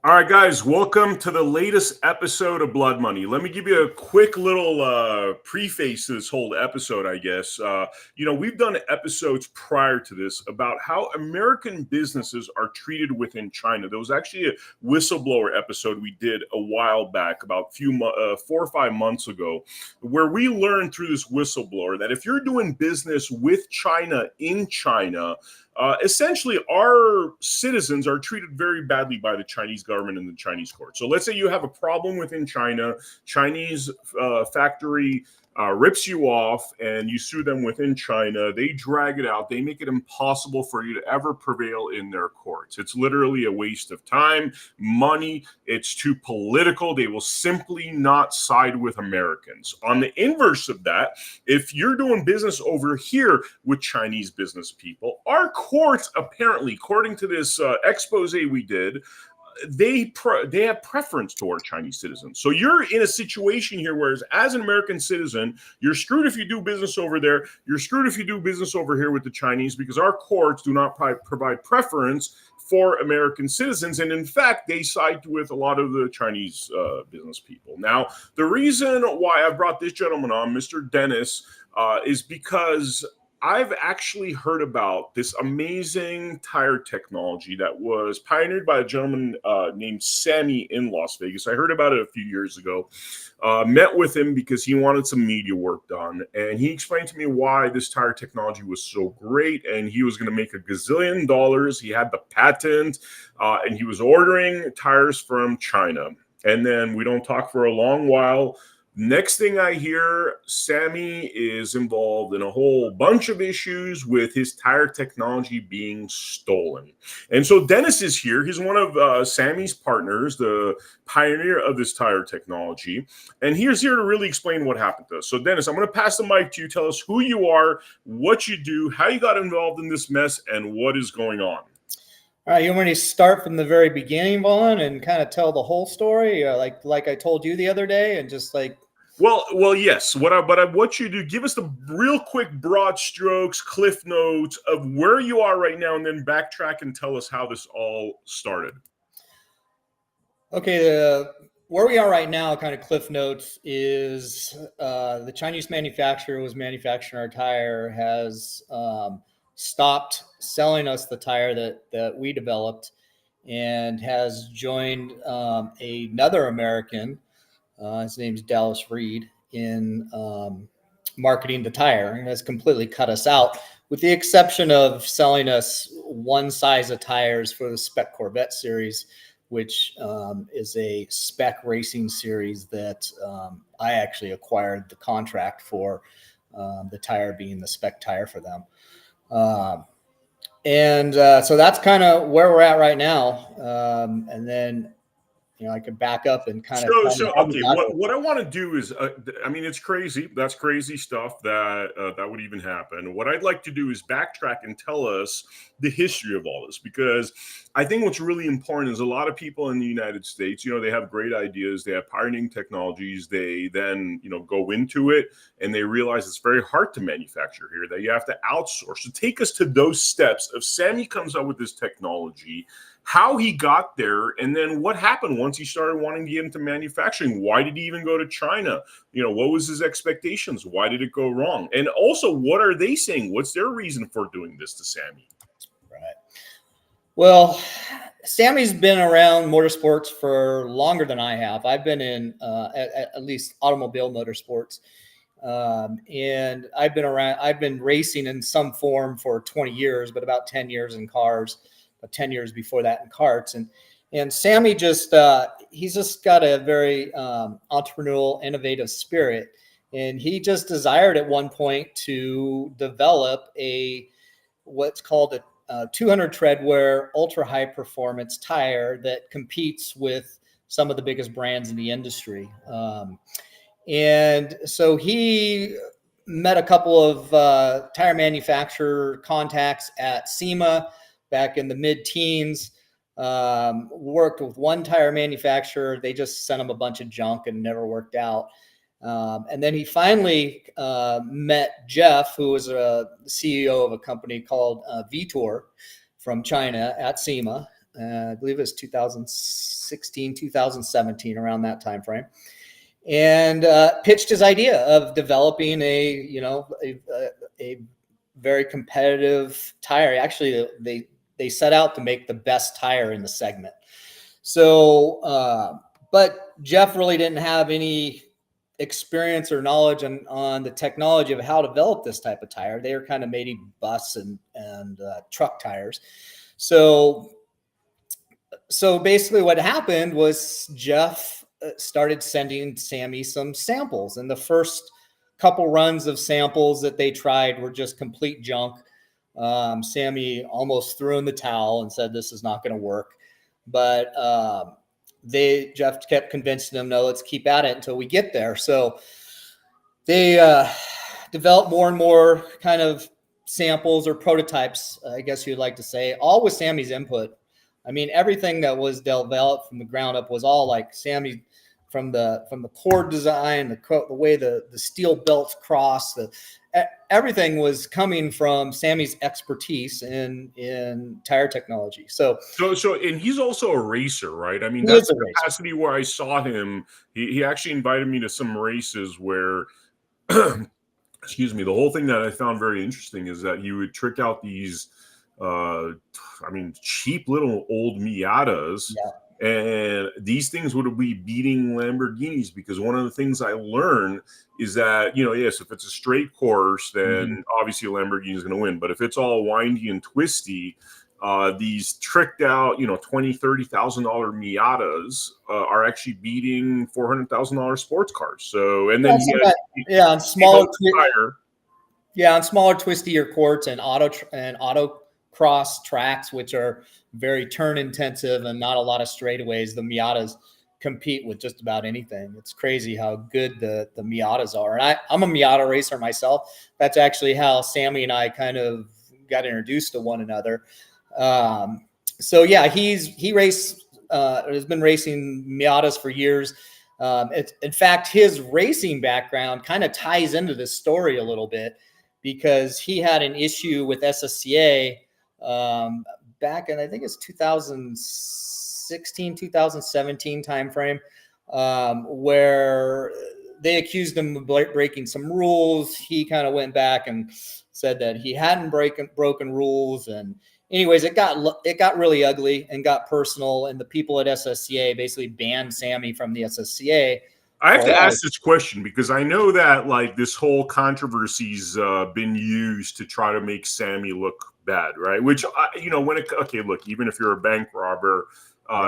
All right, guys, welcome to the latest episode of Blood Money. Let me give you a quick little preface to this whole episode, I guess. We've done episodes prior to this about how American businesses are treated within China. There was actually a whistleblower episode we did a while back, about 4 or 5 months ago, where we learned through this whistleblower that if you're doing business with China in China, essentially, our citizens are treated very badly by the Chinese government and the Chinese court. So let's say you have a problem within China, Chinese factory rips you off and you sue them within China. They drag it out. They make it impossible for you to ever prevail in their courts. It's literally a waste of time, money. It's too political. They will simply not side with Americans. On the inverse of that, if you're doing business over here with Chinese business people, our courts, apparently, according to this expose we did, they have preference toward Chinese citizens. So you're in a situation here where, as an American citizen, you're screwed if you do business over there. You're screwed if you do business over here with the Chinese, because our courts do not provide preference for American citizens. And in fact, they side with a lot of the Chinese business people. Now, the reason why I brought this gentleman on, Mr. Dennis, is because I've actually heard about this amazing tire technology that was pioneered by a gentleman named Sammy in Las Vegas. I heard about it a few years ago, met with him because he wanted some media work done. And he explained to me why this tire technology was so great. And he was going to make $1 gazillion. He had the patent and he was ordering tires from China. And then we don't talk for a long while. Next thing I hear, Sammy is involved in a whole bunch of issues with his tire technology being stolen. And so Dennis is here. He's one of Sammy's partners, the pioneer of this tire technology. And he's here to really explain what happened to us. So Dennis, I'm going to pass the mic to you. Tell us who you are, what you do, how you got involved in this mess, and what is going on. All right, you want me to start from the very beginning, Vaughn, and kind of tell the whole story, like I told you the other day, and just like. Well, yes. What I want you to do, give us the real quick broad strokes, cliff notes of where you are right now, and then backtrack and tell us how this all started. Okay, where we are right now, kind of cliff notes, is the Chinese manufacturer was manufacturing our tire has stopped selling us the tire that we developed, and has joined another American. His name's Dallas Reed, in marketing the tire, and has completely cut us out, with the exception of selling us one size of tires for the Spec Corvette series, which is a spec racing series that I actually acquired the contract for, the tire being the spec tire for them. So that's kind of where we're at right now. And then, I could back up and kind of. Okay. What I want to do is, it's crazy. That's crazy stuff that would even happen. What I'd like to do is backtrack and tell us the history of all this, because I think what's really important is a lot of people in the United States, they have great ideas, they have pioneering technologies, they then, go into it and they realize it's very hard to manufacture here, that you have to outsource. So take us to those steps of Sammy comes up with this technology, how he got there, and then what happened once he started wanting to get into manufacturing. Why did he even go to China? What was his expectations? Why did it go wrong? And also, what are they saying? What's their reason for doing this to Sammy? Right. Well, Sammy's been around motorsports for longer than I have. I've been in at least automobile motorsports. And I've been racing in some form for 20 years, but about 10 years in cars. 10 years before that in karts. And Sammy he's just got a very entrepreneurial, innovative spirit. And he just desired at one point to develop what's called a 200 treadwear ultra high performance tire that competes with some of the biggest brands in the industry. And so he met a couple of tire manufacturer contacts at SEMA back in the mid-teens, worked with one tire manufacturer. They just sent him a bunch of junk and never worked out. And then he finally met Jeff, who was a CEO of a company called Vitor from China at SEMA. I believe it was 2006 2017, around that time frame, and pitched his idea of developing a very competitive tire. Actually, they set out to make the best tire in the segment. So, but Jeff really didn't have any experience or knowledge on the technology of how to develop this type of tire. They were kind of made bus and truck tires. So basically what happened was Jeff started sending Sammy some samples, and the first couple runs of samples that they tried were just complete junk. Sammy almost threw in the towel and said, "This is not going to work." But Jeff kept convincing them, "No, let's keep at it until we get there." So they developed more and more kind of samples or prototypes, I guess you'd like to say, all with Sammy's input. I mean, everything that was developed from the ground up was all like Sammy, from the cord design, the way the steel belts cross, everything was coming from Sammy's expertise in tire technology. So, and he's also a racer, right? I mean, that's the capacity where I saw him. He actually invited me to some races where, excuse me, the whole thing that I found very interesting is that he would trick out these, cheap little old Miatas. Yeah. And these things would be beating Lamborghinis, because one of the things I learned is that, yes, if it's a straight course, then obviously a Lamborghini is going to win. But if it's all windy and twisty, these tricked out, $20,000, $30,000 Miatas are actually beating $400,000 sports cars. So, and then on smaller twistier courts and autocross tracks, which are very turn intensive and not a lot of straightaways, the Miatas compete with just about anything. It's crazy how good the Miatas are. And I'm a Miata racer myself. That's actually how Sammy and I kind of got introduced to one another. So yeah, he has been racing Miatas for years. In fact, his racing background kind of ties into this story a little bit, because he had an issue with SSCA back in, I think it's 2016, 2017 timeframe, where they accused him of breaking some rules. He kind of went back and said that he hadn't broken rules. And anyways, it got really ugly and got personal. And the people at SSCA basically banned Sammy from the SSCA. I have to ask this question because I know that this whole controversy's been used to try to make Sammy look bad, right? Which, look, even if you're a bank robber,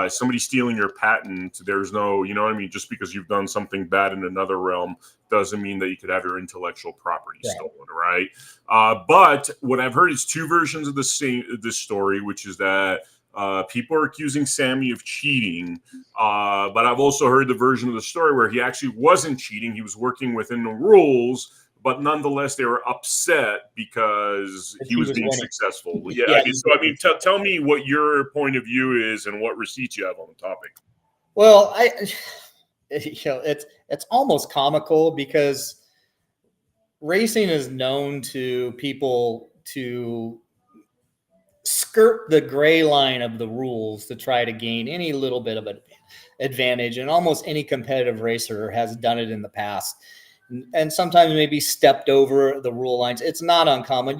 somebody stealing your patent, there's no, just because you've done something bad in another realm doesn't mean that you could have your intellectual property stolen, right? But what I've heard is two versions of this story, which is that people are accusing Sammy of cheating, but I've also heard the version of the story where he actually wasn't cheating. He was working within the rules, but nonetheless, they were upset because he was being successful. Tell me what your point of view is and what receipts you have on the topic. Well, it's almost comical, because racing is known to people to skirt the gray line of the rules to try to gain any little bit of an advantage, and almost any competitive racer has done it in the past, and sometimes maybe stepped over the rule lines. It's not uncommon.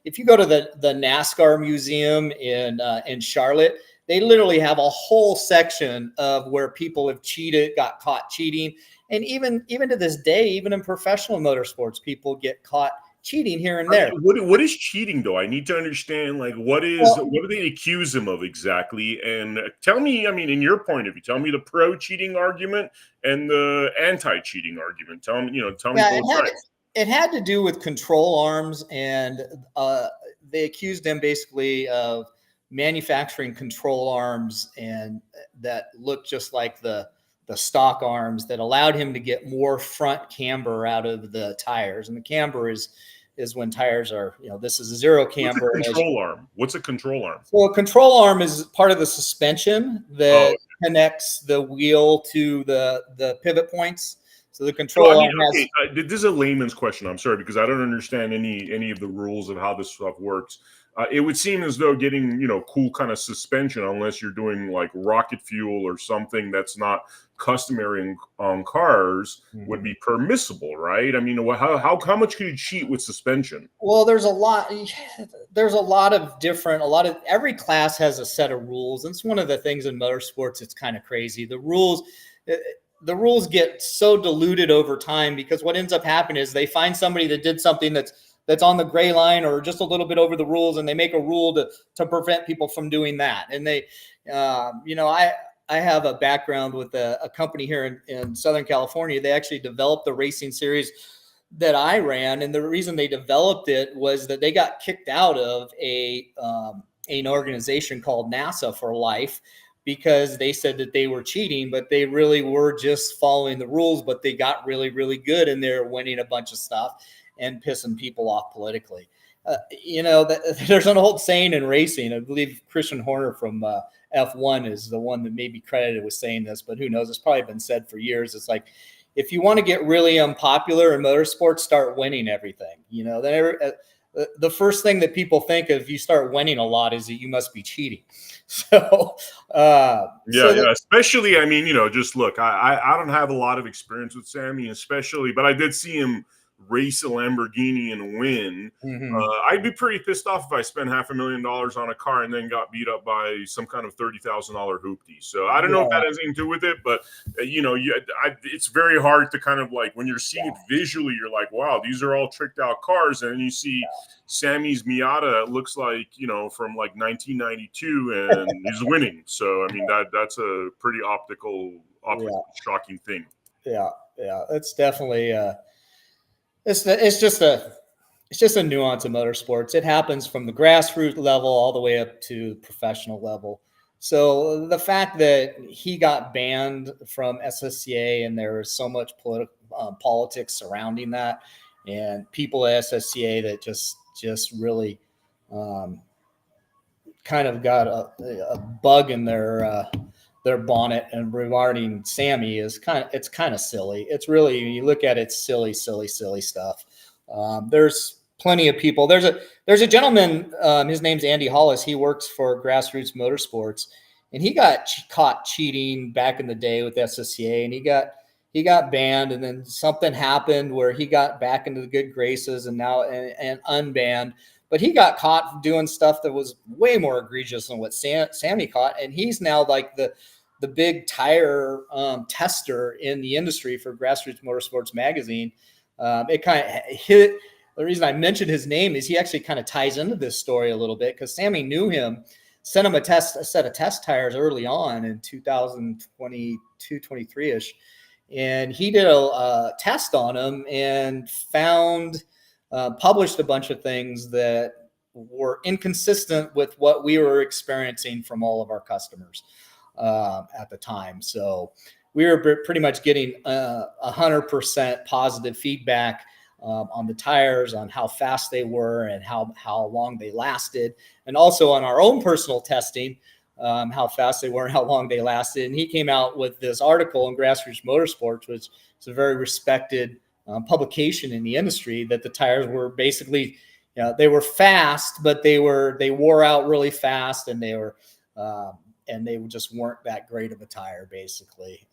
If you go to the NASCAR museum in Charlotte, they literally have a whole section of where people have cheated, got caught cheating, and even to this day, even in professional motorsports, people get caught cheating here and there. What is cheating, though? I need to understand, what do they accuse him of exactly? And tell me, in your point of view, tell me the pro-cheating argument and the anti-cheating argument. Tell me both sides. It had to do with control arms, and they accused him basically of manufacturing control arms and that looked just like the stock arms, that allowed him to get more front camber out of the tires. And the camber is when tires are, this is a zero camber. What's a control arm? So a control arm is part of the suspension that connects the wheel to the pivot points. So the control arm this is a layman's question. I'm sorry, because I don't understand any of the rules of how this stuff works. it would seem as though getting, cool kind of suspension, unless you're doing like rocket fuel or something that's not customary on cars, would be permissible, right? I mean, how much could you cheat with suspension? Well, there's a lot of every class has a set of rules. And it's one of the things in motorsports. It's kind of crazy. The rules get so diluted over time, because what ends up happening is they find somebody that did something that's on the gray line or just a little bit over the rules, and they make a rule to prevent people from doing that. And they, I have a background with a company here in Southern California. They actually developed the racing series that I ran, and the reason they developed it was that they got kicked out of an organization called NASA for life, because they said that they were cheating, but they really were just following the rules. But they got really, really good, and they're winning a bunch of stuff and pissing people off politically. There's an old saying in racing. I believe Christian Horner from F1 is the one that may be credited with saying this, but who knows? It's probably been said for years. It's like, if you want to get really unpopular in motorsports, start winning everything. The first thing that people think of if you start winning a lot is that you must be cheating. So, especially, I mean, just look, I don't have a lot of experience with Sammy, especially, but I did see him race a Lamborghini and win. I'd be pretty pissed off if I spent $500,000 on a car and then got beat up by some kind of $30,000 hoopty. So I don't know if that has anything to do with it, but it's very hard to kind of like, when you're seeing it visually, you're like, wow, these are all tricked out cars, and then you see Sammy's Miata, it looks like, from like 1992, and he's winning. So I mean, that's a pretty optical shocking thing. Yeah, it's definitely it's just a nuance of motorsports. It happens from the grassroots level all the way up to professional level. So the fact that he got banned from SSCA, and there was so much politics surrounding that, and people at SSCA that just really kind of got a bug in their bonnet, and regarding Sammy it's kind of silly. It's really, you look at it, silly stuff. There's plenty of people. There's a gentleman, his name's Andy Hollis. He works for Grassroots Motorsports, and he got caught cheating back in the day with SSCA, and he got banned, and then something happened where he got back into the good graces and now and unbanned. But he got caught doing stuff that was way more egregious than what Sammy caught, and he's now like the big tire tester in the industry for Grassroots Motorsports magazine. It kind of hit. The reason I mentioned his name is he actually kind of ties into this story a little bit, because Sammy knew him, sent him a set of test tires early on in 2022, 23-ish. And he did a test on him and published a bunch of things that were inconsistent with what we were experiencing from all of our customers at the time. So we were pretty much getting 100% positive feedback on the tires, on how fast they were and how long they lasted, and also on our own personal testing, how fast they were and how long they lasted. And he came out with this article in Grassroots Motorsports, which is a very respected publication in the industry, that the tires were basically, they were fast, but they wore out really fast, and they just weren't that great of a tire, basically.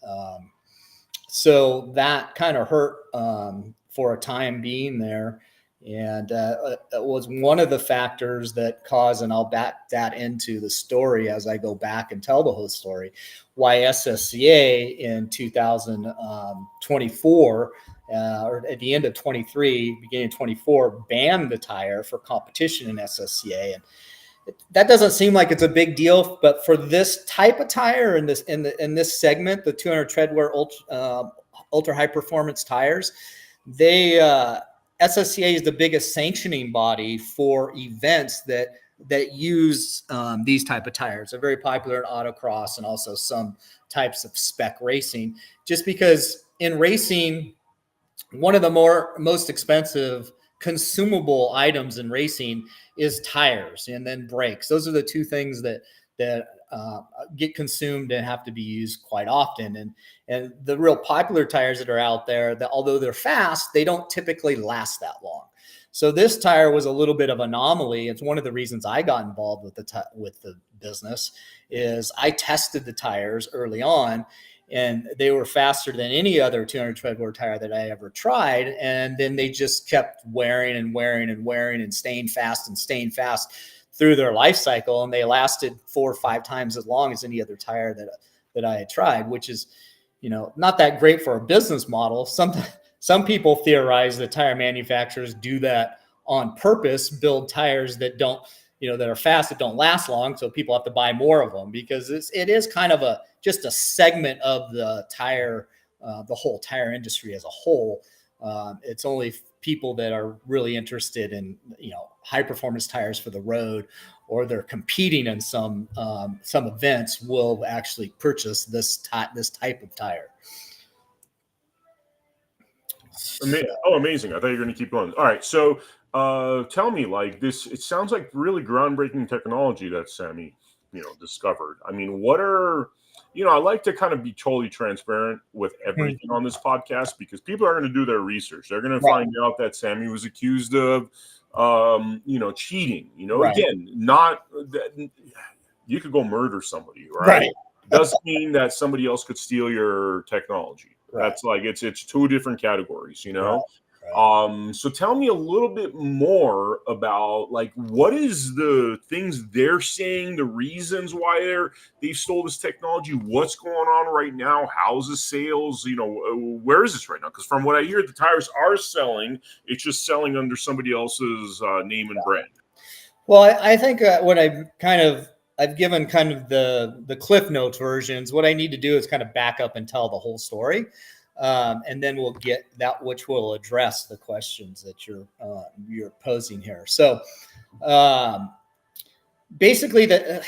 So that kind of hurt for a time being there. And it was one of the factors that caused, and I'll back that into the story as I go back and tell the whole story, why SSCA in 2024, or at the end of 23, beginning of 24, banned the tire for competition in SSCA. And that doesn't seem like it's a big deal, but for this type of tire in this segment, the 200 treadwear ultra high performance tires, SSCA is the biggest sanctioning body for events that use these type of tires. They're very popular in autocross and also some types of spec racing, just because in racing, one of the most expensive consumable items in racing is tires, and then brakes. Those are the two things that get consumed and have to be used quite often. And the real popular tires that are out there, that although they're fast, they don't typically last that long. So this tire was a little bit of an anomaly. It's one of the reasons I got involved with the business is I tested the tires early on, and they were faster than any other 200 tread bore tire that I ever tried. And then they just kept wearing and wearing and wearing and staying fast through their life cycle. And they lasted 4 or 5 times as long as any other tire that I had tried, which is, not that great for a business model. Some people theorize that tire manufacturers do that on purpose, build tires that don't, that are fast, that don't last long. So people have to buy more of them because it is kind of just a segment of the whole tire industry as a whole. It's only people that are really interested in, high performance tires for the road, or they're competing in some events, will actually purchase this type of tire. Amazing. I thought you were going to keep going. All right. So tell me, like this, it sounds like really groundbreaking technology that Sammy, discovered. I mean, what are, I like to kind of be totally transparent with everything on this podcast because people are going to do their research. They're going to find out that Sammy was accused of, cheating, Right. Again, not that you could go murder somebody, right? Doesn't mean that somebody else could steal your technology. That's like it's 2 different categories, So tell me a little bit more about like what is the things they're saying, the reasons why they stole this technology, what's going on right now, how's the sales, where is this right now? Because from what I hear, the tires are selling, it's just selling under somebody else's name and brand. Well, I think what I've given kind of the Cliff Notes versions. What I need to do is kind of back up and tell the whole story. And then we'll get that, which will address the questions that you're posing here. So basically the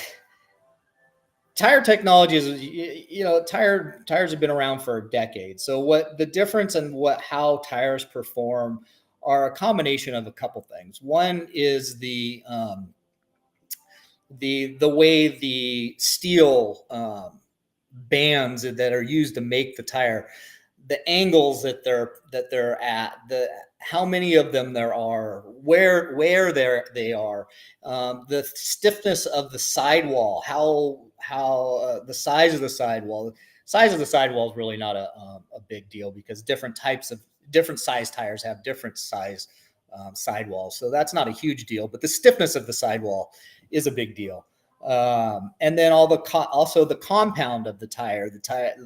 tire technology is, tires have been around for decades. So what the difference and how tires perform are a combination of a couple things. One is the way the steel bands that are used to make the tire, the angles that they're at, how many of them there are, where they are, the stiffness of the sidewall, how the size of the sidewall. Size of the sidewall is really not a big deal because different size tires have different size sidewalls, so that's not a huge deal. But the stiffness of the sidewall is a big deal. And then also the compound of the tire,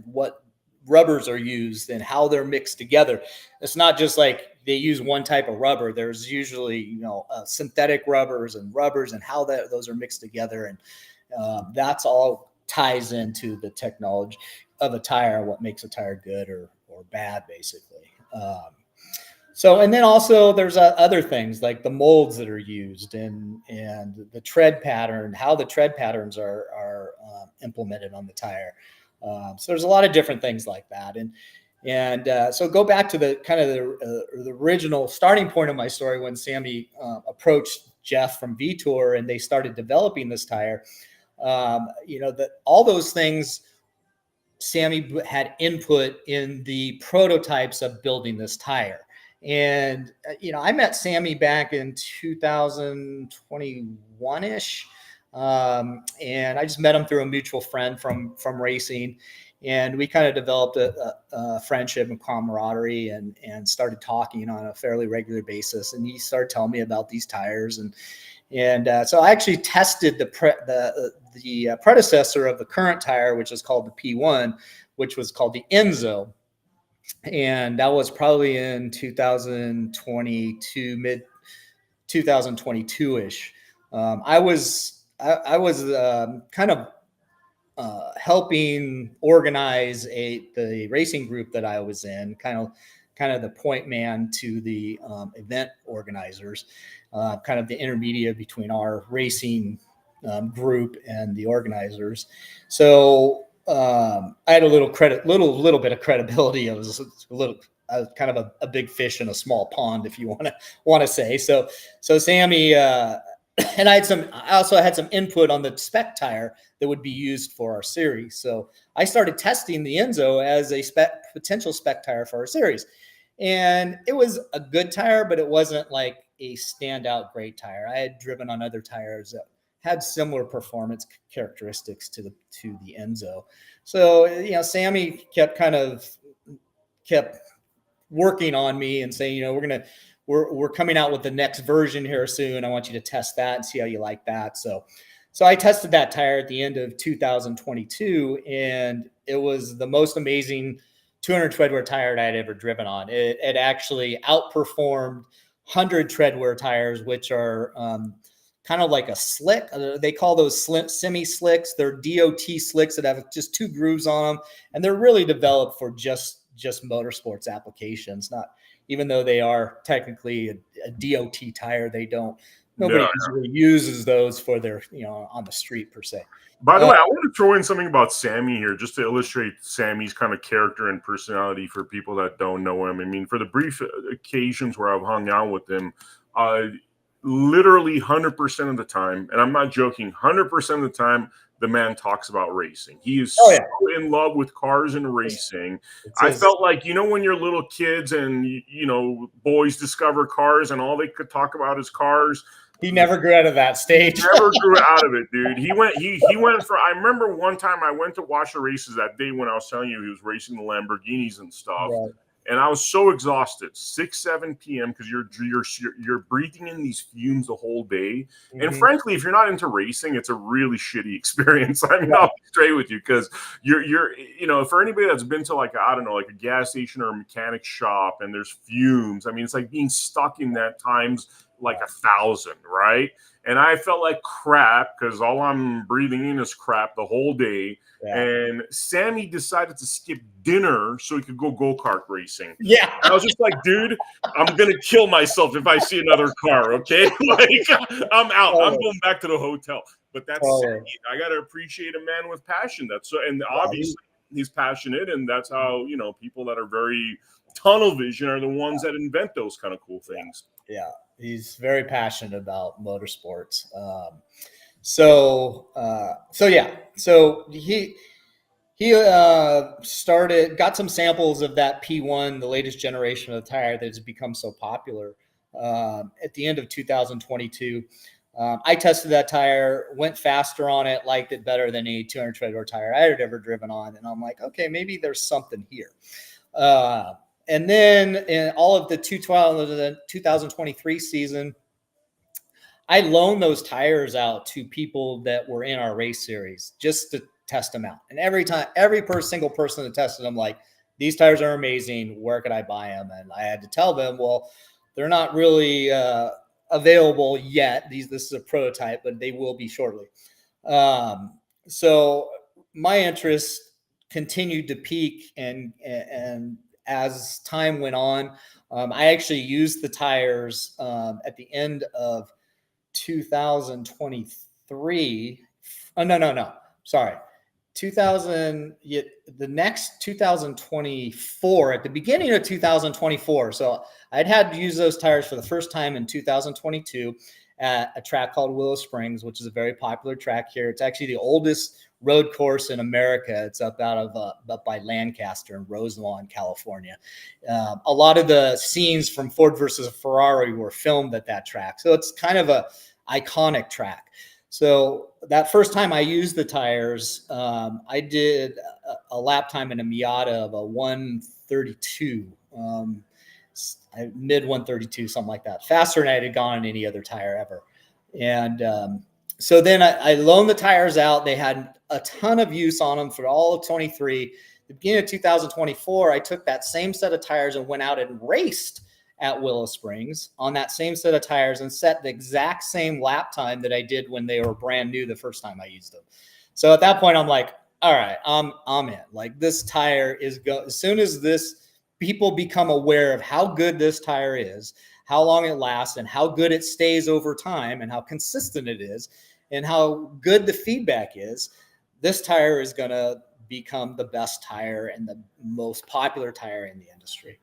what rubbers are used and how they're mixed together. It's not just like they use one type of rubber. There's usually, synthetic rubbers and how those are mixed together. And that's all ties into the technology of a tire, what makes a tire good or bad, basically. And then also there's other things like the molds that are used and the tread pattern, how the tread patterns are implemented on the tire. So there's a lot of different things like that. And so go back to the kind of the original starting point of my story when Sammy approached Jeff from Vetour and they started developing this tire. That all those things, Sammy had input in the prototypes of building this tire. And, I met Sammy back in 2021-ish. And I just met him through a mutual friend from racing. And we kind of developed a friendship and camaraderie and started talking on a fairly regular basis. And he started telling me about these tires. And so I actually tested the predecessor of the current tire, which is called the P1, which was called the Enzo. And that was probably in 2022, mid 2022-ish. I was kind of helping organize the racing group that I was in, kind of the point man to the event organizers, kind of the intermediate between our racing group and the organizers. So I had a little bit of credibility. I was kind of a big fish in a small pond, if you want to say. So Sammy and I also had some input on the spec tire that would be used for our series. So I started testing the Enzo as a potential spec tire for our series, and it was a good tire, but it wasn't like a standout great tire. I had driven on other tires that had similar performance characteristics to the Enzo. So, Sammy kept working on me and saying, we're coming out with the next version here soon. I want you to test that and see how you like that. So I tested that tire at the end of 2022, and it was the most amazing 200 treadwear tire that I'd ever driven on. It actually outperformed 100 treadwear tires, which are kind of like a slick. They call those semi-slicks. They're DOT slicks that have just 2 grooves on them, and they're really developed for just motorsports applications. Not even though they are technically a DOT tire, nobody usually uses those for their, on the street per se. By the way, I want to throw in something about Sammy here, just to illustrate Sammy's kind of character and personality for people that don't know him. I mean, for the brief occasions where I've hung out with him, literally 100% of the time, and I'm not joking, 100% of the time, the man talks about racing. He is so in love with cars and racing. I felt like, when you're little kids and, boys discover cars and all they could talk about is cars. He never grew out of that stage. Never grew out of it, dude. He went for, I remember one time I went to watch the races that day when I was telling you he was racing the Lamborghinis and stuff. Right. And I was so exhausted, 6, 7 p.m. because you're breathing in these fumes the whole day. Mm-hmm. And frankly, if you're not into racing, it's a really shitty experience. I mean, I'll be straight with you, because you're for anybody that's been to like a gas station or a mechanic shop and there's fumes, I mean, it's like being stuck in that times like 1,000, right? And I felt like crap because all I'm breathing in is crap the whole day. Yeah. And Sammy decided to skip dinner so he could go go-kart racing. Yeah. And I was just like, dude, I'm going to kill myself if I see another car, okay? Like, I'm out. I'm going back to the hotel. But that's Sammy. I got to appreciate a man with passion. And obviously he's passionate, and that's how, people that are very tunnel vision are the ones that invent those kind of cool things. Yeah. He's very passionate about motorsports. So he got some samples of that P1, the latest generation of the tire that has become so popular, at the end of 2022. I tested that tire, went faster on it, liked it better than any 200 treadwear tire I had ever driven on. And I'm like, okay, maybe there's something here. And then in all of the 2023 season, I loaned those tires out to people that were in our race series just to test them out. And every single person that tested them, like, these tires are amazing. Where could I buy them? And I had to tell them, well, they're not really available yet. This is a prototype, but they will be shortly. So my interest continued to peak, and as time went on, I actually used the tires at the end of 2023. Oh, no. Sorry. 2024, at the beginning of 2024. So had to use those tires for the first time in 2022 at a track called Willow Springs, which is a very popular track here. It's actually the oldest road course in America. It's up by Lancaster in Roselawn, California. A lot of the scenes from Ford versus Ferrari were filmed at that track. So it's kind of a iconic track. So that first time I used the tires, I did a lap time in a Miata of a 132, mid 132, something like that. Faster than I had gone on any other tire ever. And so then I loaned the tires out. They had a ton of use on them for all of 23. The beginning of 2024, I took that same set of tires and went out and raced at Willow Springs on that same set of tires and set the exact same lap time that I did when they were brand new the first time I used them. So at that point, I'm like, all right, I'm in. Like, this tire is as soon as people become aware of how good this tire is, how long it lasts, and how good it stays over time, and how consistent it is, and how good the feedback is, this tire is going to become the best tire and the most popular tire in the industry.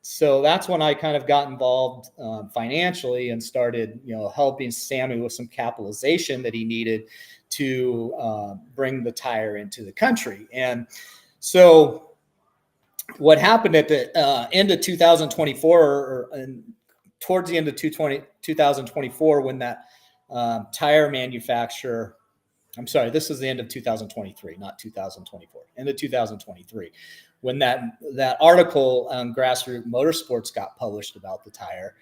So that's when I kind of got involved financially and started, helping Sammy with some capitalization that he needed to bring the tire into the country. And so what happened at the end of 2024 and towards the end of 2024, when that tire manufacturer, I'm sorry, this is the end of 2023, not 2024, end of 2023, when that article on Grassroots Motorsports got published about the tire.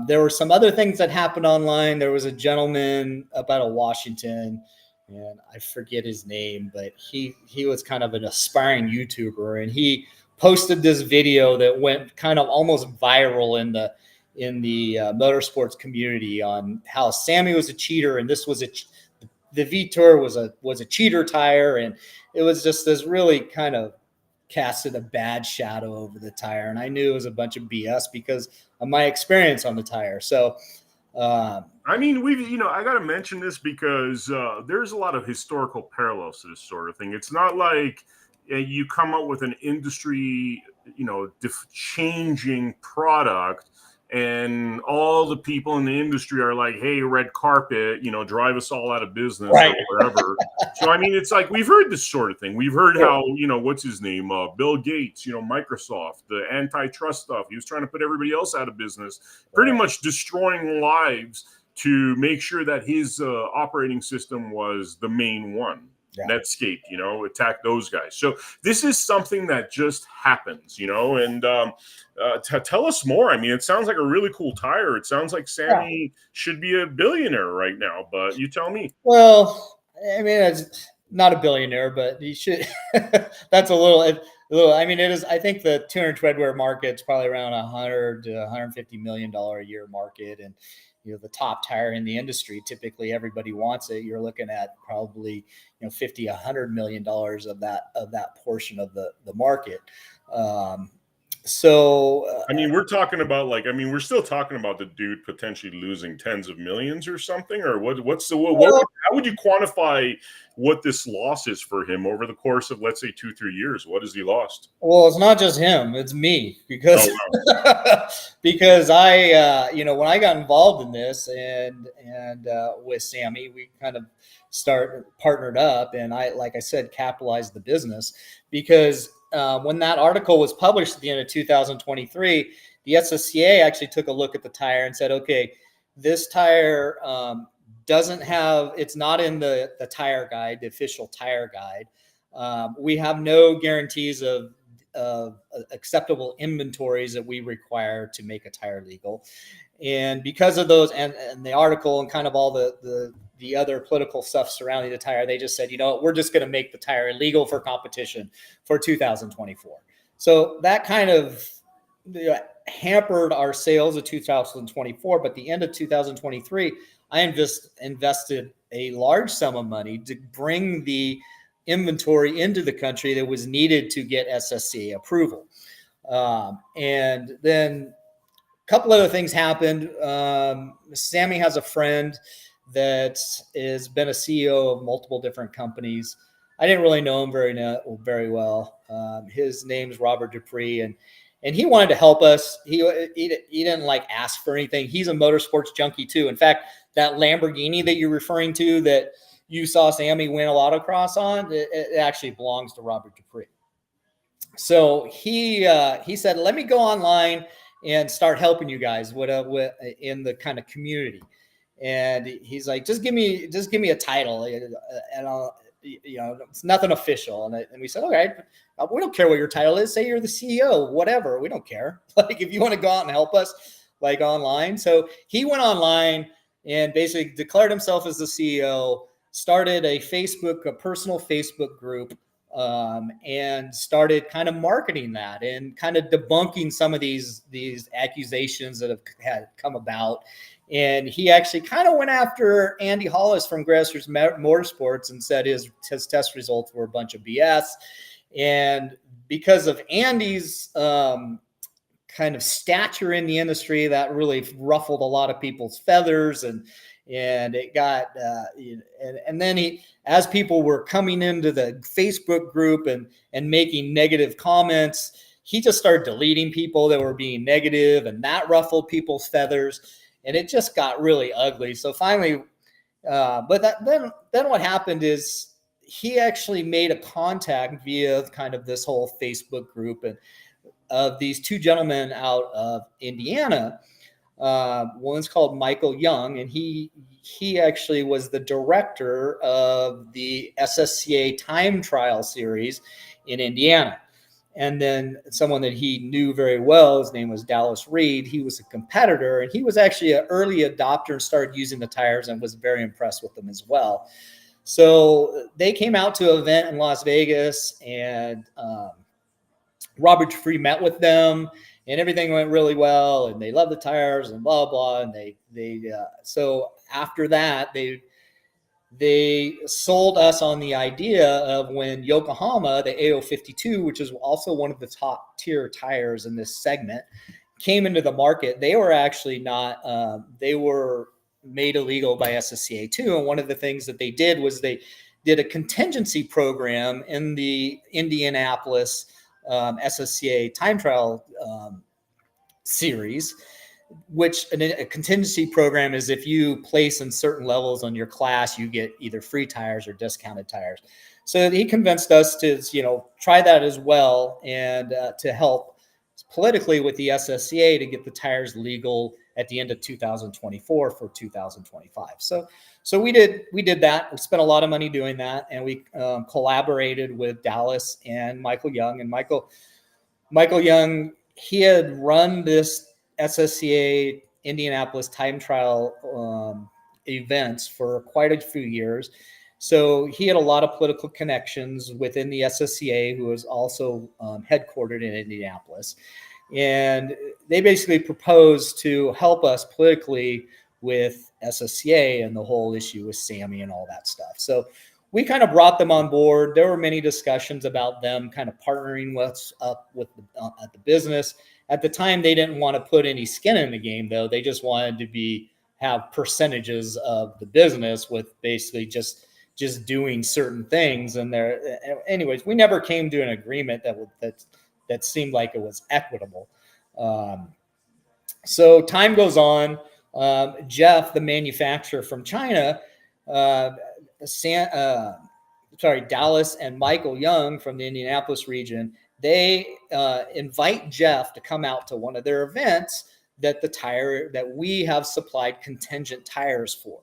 There were some other things that happened online. There was a gentleman up out of Washington, and I forget his name, but he was kind of an aspiring YouTuber, and he posted this video that went kind of almost viral in the motorsports community on how Sammy was a cheater, and this was the V-Tour was a cheater tire, and it was just this really kind of casted a bad shadow over the tire. And I knew it was a bunch of BS because of my experience on the tire. So, I mean, I got to mention this because there's a lot of historical parallels to this sort of thing. It's not like you come up with an industry, changing product, and all the people in the industry are like, hey, red carpet, drive us all out of business, right, or whatever. So, I mean, it's like, we've heard this sort of thing. We've heard how, what's his name? Bill Gates, Microsoft, the antitrust stuff. He was trying to put everybody else out of business, pretty much destroying lives to make sure that his operating system was the main one. Yeah. Netscape, attack those guys. So this is something that just happens, and tell us more. I mean, it sounds like a really cool tire. It sounds like Sammy should be a billionaire right now, but you tell me. Well, I mean, it's not a billionaire, but he should. That's a little. I mean, it is. I think the tuner treadwear market's probably around $100 to $150 million a year market, and the top tire in the industry, typically everybody wants it. You're looking at probably, $50-100 million of that portion of the market. So, I mean, we're talking about we're still talking about the dude potentially losing tens of millions or something, or how would you quantify what this loss is for him over the course of, let's say, 2-3 years? What has he lost? Well, it's not just him, it's me, because, because I, when I got involved in this and with Sammy, we kind of partnered up, and like I said, capitalized the business, because when that article was published at the end of 2023, the SSCA actually took a look at the tire and said, okay, this tire it's not in the tire guide, the official tire guide. We have no guarantees of acceptable inventories that we require to make a tire legal. And because of those and the article and kind of all the other political stuff surrounding the tire, they just said, we're just going to make the tire illegal for competition for 2024. So that kind of hampered our sales of 2024. But the end of 2023, I invested a large sum of money to bring the inventory into the country that was needed to get SSCA approval. And then a couple other things happened. Sammy has a friend that has been a CEO of multiple different companies. I didn't really know him very well. His name's Robert Dupree, and he wanted to help us. He didn't ask for anything. He's a motorsports junkie too. In fact, that Lamborghini that you're referring to that you saw Sammy win a autocross on, it actually belongs to Robert Dupree. So he said, let me go online and start helping you guys in the kind of community. And he's like, just give me a title, and I'll, it's nothing official. And we said, okay, we don't care what your title is. Say you're the CEO, whatever. We don't care. If you want to go out and help us, online. So he went online and basically declared himself as the CEO, started a personal Facebook group, and started kind of marketing that and kind of debunking some of these accusations that had come about. And he actually kind of went after Andy Hollis from Grassroots Motorsports and said his test results were a bunch of BS. And because of Andy's kind of stature in the industry, that really ruffled a lot of people's feathers, and it got and then as people were coming into the Facebook group and making negative comments, he just started deleting people that were being negative, and that ruffled people's feathers, and it just got really ugly. So finally, then what happened is he actually made a contact via kind of this whole Facebook group and of these two gentlemen out of Indiana One's called Michael Young, and he actually was the director of the SSCA time trial series in Indiana. And then someone that he knew very well, his name was Dallas Reed. He was a competitor, and he was actually an early adopter and started using the tires and was very impressed with them as well. So they came out to an event in Las Vegas, and Robert Free met with them, and everything went really well, and they loved the tires and blah blah. And so after that, they sold us on the idea of when Yokohama, the AO52, which is also one of the top tier tires in this segment, came into the market. They were actually not, they were made illegal by SSCA too. And one of the things that they did was they did a contingency program in the Indianapolis SSCA time trial series, which a contingency program is if you place in certain levels on your class, you get either free tires or discounted tires. So he convinced us to, try that as well, and to help politically with the SSCA to get the tires legal at the end of 2024 for 2025. So we did that. We spent a lot of money doing that, and we collaborated with Dallas and Michael Young. And Michael Young, he had run this SSCA Indianapolis time trial events for quite a few years. So he had a lot of political connections within the SSCA, who was also headquartered in Indianapolis. And they basically proposed to help us politically with SSCA and the whole issue with Sammy and all that stuff. So we kind of brought them on board. There were many discussions about them kind of partnering with at the business. At the time, they didn't want to put any skin in the game, though. They just wanted to have percentages of the business with basically just doing certain things. And anyways, we never came to an agreement that seemed like it was equitable. So time goes on. Jeff, the manufacturer from China, Dallas and Michael Young from the Indianapolis region, they invite Jeff to come out to one of their events that we have supplied contingent tires for.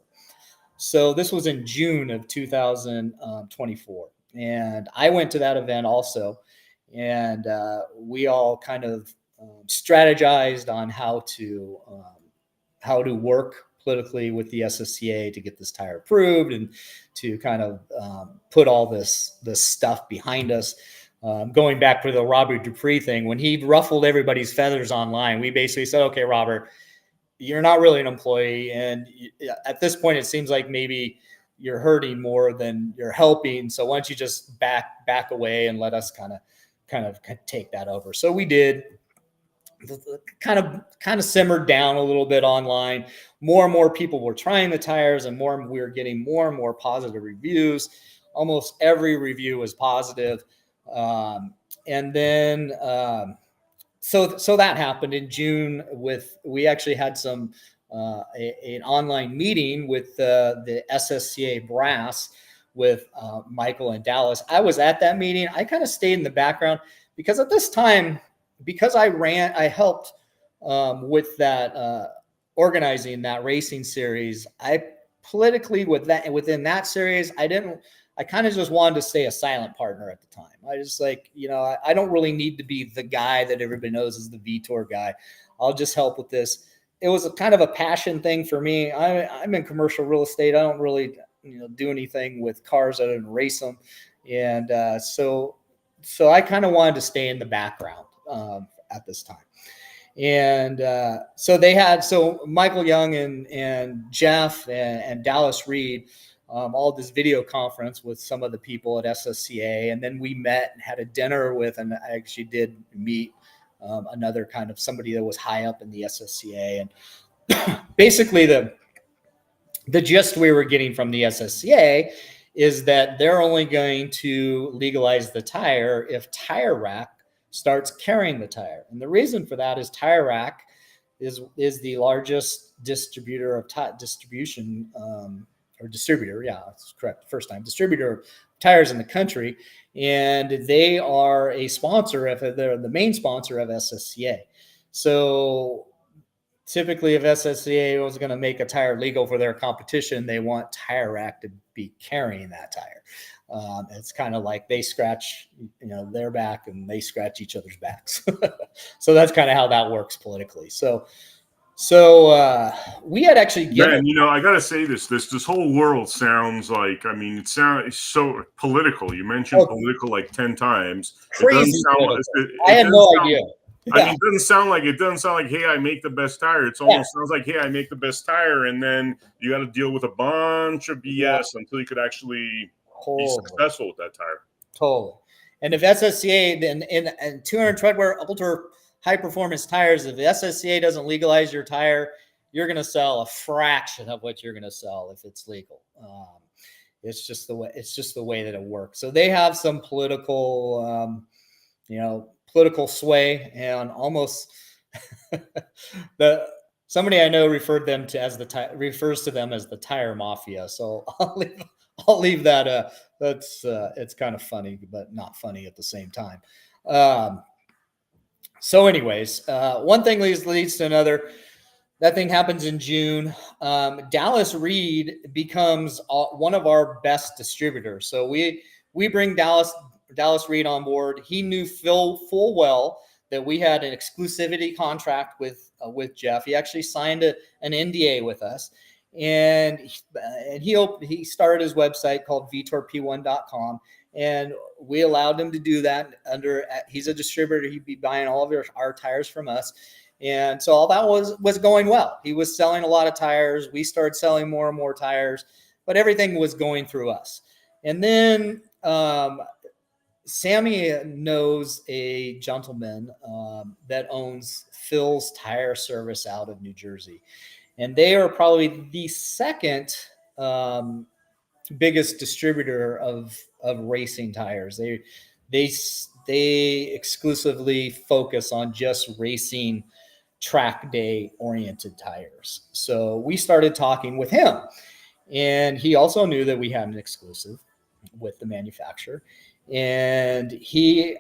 So this was in June of 2024. And I went to that event also. And we all kind of strategized on how to work politically with the SSCA to get this tire approved and to kind of put all this stuff behind us. Going back to the Robert Dupree thing, when he ruffled everybody's feathers online, we basically said, okay, Robert, you're not really an employee. And at this point, it seems like maybe you're hurting more than you're helping. So why don't you just back away and let us kind of take that over. So we did. Kind of simmered down a little bit online. More and more people were trying the tires, and we were getting more and more positive reviews. Almost every review was positive. And then so that happened in June. We actually had an online meeting with the SSCA brass with Michael and Dallas. I was at that meeting. I kind of stayed in the background because at this time, because I helped with that organizing that racing series. I politically within that series, I kind of just wanted to stay a silent partner at the time. I just I don't really need to be the guy that everybody knows as the VTOR guy. I'll just help with this. It was a kind of a passion thing for me. I'm in commercial real estate. I don't really do anything with cars other than race them. And so I kind of wanted to stay in the background at this time. And so Michael Young and Jeff and Dallas Reed all this video conference with some of the people at SSCA. And then we met and had a dinner with, and I actually did meet another kind of somebody that was high up in the SSCA. And basically the gist we were getting from the SSCA is that they're only going to legalize the tire if Tire Rack starts carrying the tire. And the reason for that is Tire Rack is the largest distributor of distributor. Yeah, that's correct. First time distributor of tires in the country. And they are they're the main sponsor of SSCA. So typically if SSCA was going to make a tire legal for their competition, they want Tire Rack to be carrying that tire. It's kind of like they scratch, their back and they scratch each other's backs. So that's kind of how that works politically. So we had actually given. Man, I gotta say this whole world sounds like, it's so political. You mentioned political like 10 times. Crazy. I had no idea. Yeah. It doesn't sound like, hey, I make the best tire. It almost sounds like, hey, I make the best tire, and then you got to deal with a bunch of BS until you could actually be successful with that tire. Totally. And if SSCA then in 200 treadwear ultra high performance tires, if the SSCA doesn't legalize your tire, you're going to sell a fraction of what you're going to sell if it's legal. It's just the way that it works. So they have some political, political sway, and almost somebody I know refers to them as the tire mafia. So I'll leave that. It's kind of funny, but not funny at the same time. So anyways, one thing leads to another. That thing happens in June. Dallas Reed becomes one of our best distributors. So we bring Dallas Reed on board. He knew full well that we had an exclusivity contract with Jeff. He actually signed an NDA with us, and he started his website called VTORP1.com, and we allowed him to do that he's a distributor. He'd be buying all of our tires from us. And so all that was going well. He was selling a lot of tires. We started selling more and more tires, but everything was going through us. And then Sammy knows a gentleman that owns Phil's Tire Service out of New Jersey. And they are probably the second biggest distributor of racing tires. They exclusively focus on just racing track day oriented tires. So we started talking with him, and he also knew that we had an exclusive with the manufacturer, and he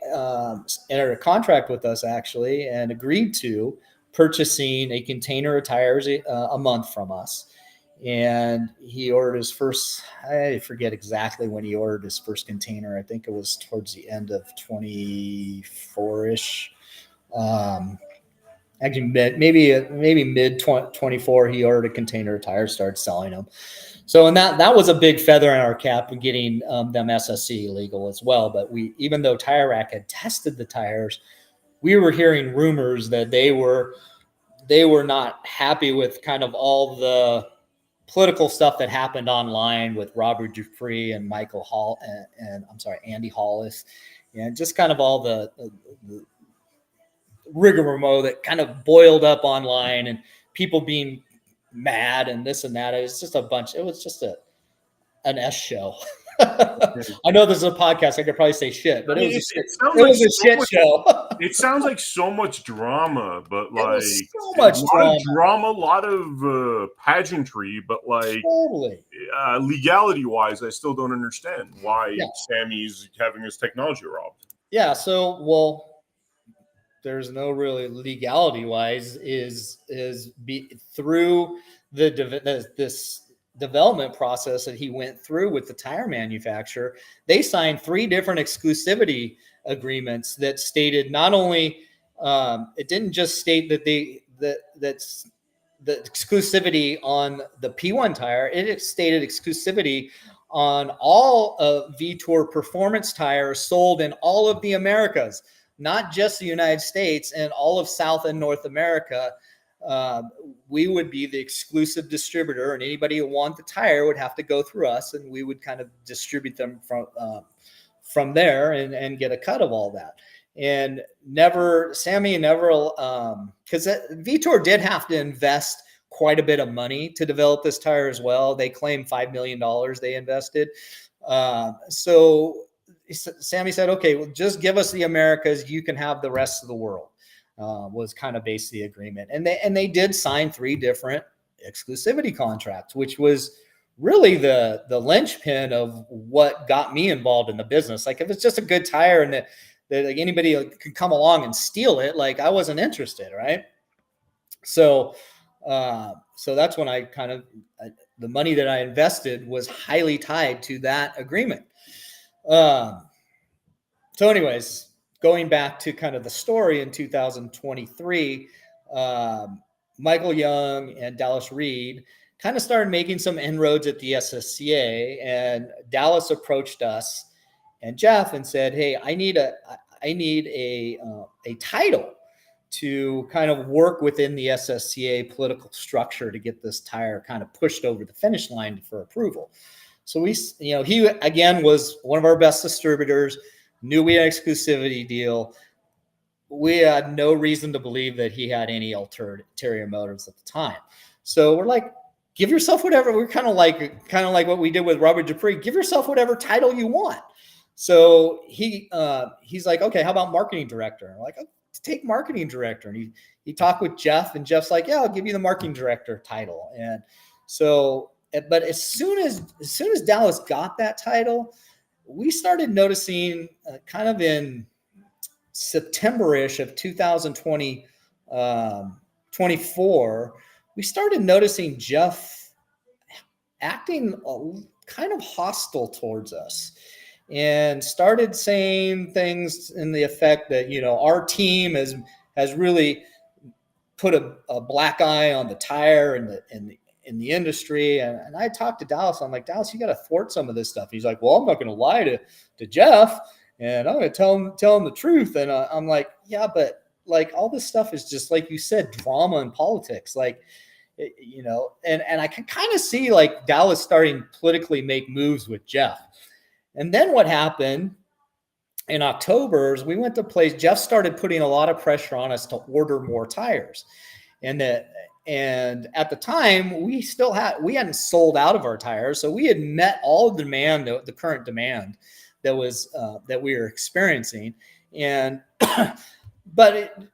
entered a contract with us actually and agreed to purchasing a container of tires a month from us. And he ordered his first, I forget exactly when he ordered his first container. I think it was towards the end of 24-ish. Actually, maybe mid 24, he ordered a container of tires, started selling them. So, and that was a big feather in our cap of getting them SSC legal as well. But even though Tire Rack had tested the tires, we were hearing rumors that they were not happy with kind of all the political stuff that happened online with Robert Dupree and Michael Hall and Andy Hollis, and just kind of all the rigmarole that kind of boiled up online and people being mad and this and that. It was just an S show. I know this is a podcast. I could probably say shit, but it was a shit show. It sounds like so much drama, but like so much drama, a lot of pageantry, but like totally. Legality wise, I still don't understand why Sammy's having his technology robbed. Yeah. So, there's no really legality wise through this development process that he went through with the tire manufacturer. They signed 3 different exclusivity agreements that stated not only it didn't just state that that's the exclusivity on the P1 tire, it stated exclusivity on all of VTOR performance tires sold in all of the Americas, not just the United States, and all of South and North America. We would be the exclusive distributor, and anybody who wanted the tire would have to go through us, and we would kind of distribute them from there and get a cut of all that. And Sammy never, because VTOR did have to invest quite a bit of money to develop this tire as well. They claim $5 million they invested. So Sammy said, okay, well, just give us the Americas. You can have the rest of the world. Was kind of basically the agreement. And they did sign 3 different exclusivity contracts, which was really the linchpin of what got me involved in the business. Like if it's just a good tire and that like anybody could come along and steal it, like I wasn't interested. Right. So So that's when the money that I invested was highly tied to that agreement. So anyways, going back to kind of the story in 2023, Michael Young and Dallas Reed kind of started making some inroads at the SSCA, and Dallas approached us and Jeff and said, "Hey, I need a title to kind of work within the SSCA political structure to get this tire kind of pushed over the finish line for approval." So he again was one of our best distributors, knew we had an exclusivity deal. We had no reason to believe that he had any ulterior motives at the time. So we're like, give yourself whatever. We're kind of like what we did with Robert Dupree. Give yourself whatever title you want. So he's like, okay, how about marketing director? And we're like, oh, take marketing director. And he talked with Jeff, and Jeff's like, yeah, I'll give you the marketing director title. And so, but as soon as Dallas got that title, we started noticing kind of in September-ish of 2024, we started noticing Jeff acting kind of hostile towards us, and started saying things in the effect that, our team has really put a black eye on the tire in the industry. And I talked to Dallas. I'm like, Dallas, you got to thwart some of this stuff. He's like, well, I'm not going to lie to Jeff, and I'm going to tell him the truth. And I'm like, yeah, but like all this stuff is just, like you said, drama and politics. Like, and I can kind of see like Dallas starting to politically make moves with Jeff. And then what happened in October is we went to place. Jeff started putting a lot of pressure on us to order more tires. And at the time, we hadn't sold out of our tires. So we had met all the demand, the current demand that we were experiencing. And, but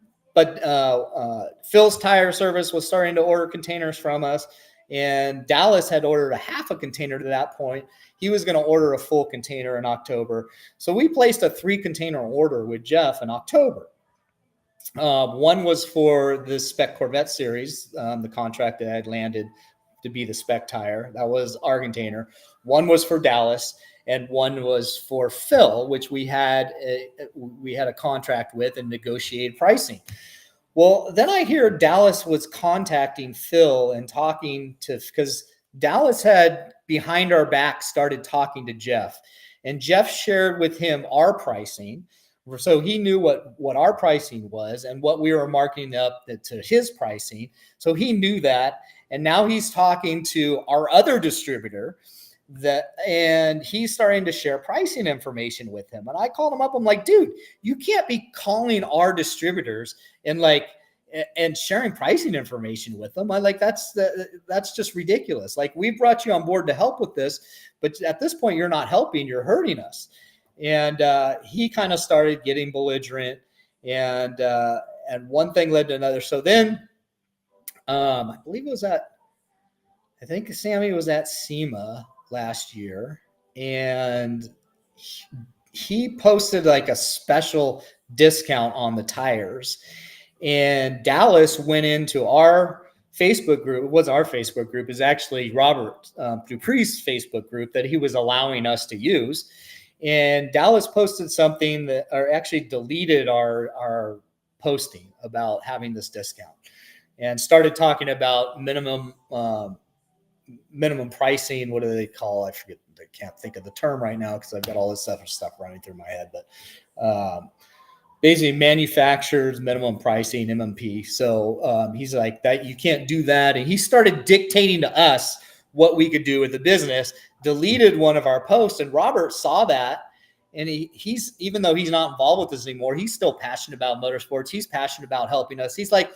Phil's Tire Service was starting to order containers from us, and Dallas had ordered a half a container to that point. He was going to order a full container in October. So we placed a 3-container order with Jeff in October. One was for the Spec Corvette series, the contract that I had landed to be the spec tire. That was our container. One was for Dallas, and one was for Phil, which we had a contract with and negotiated pricing. Well, then I hear Dallas was contacting Phil and because Dallas had behind our back started talking to Jeff, and Jeff shared with him our pricing. So he knew what our pricing was and what we were marketing up to his pricing. So he knew that. And now he's talking to our other distributor and he's starting to share pricing information with him. And I called him up. I'm like, dude, you can't be calling our distributors and sharing pricing information with them. That's just ridiculous. Like, we brought you on board to help with this, but at this point you're not helping, you're hurting us. And he kind of started getting belligerent, and one thing led to another. So then I believe I think Sammy was at SEMA last year, and he posted like a special discount on the tires. And Dallas went into our Facebook group. It wasn't our Facebook group. It was actually Robert Dupree's Facebook group that he was allowing us to use. And Dallas posted something or actually deleted our posting about having this discount, and started talking about minimum pricing. What do they call? I forget. I can't think of the term right now because I've got all this other stuff running through my head. But basically, manufacturers minimum pricing, MMP. So he's like, that you can't do that, and he started dictating to us what we could do with the business. Deleted one of our posts, and Robert saw that, and he's even though he's not involved with this anymore, he's still passionate about motorsports. He's passionate about helping us. He's like,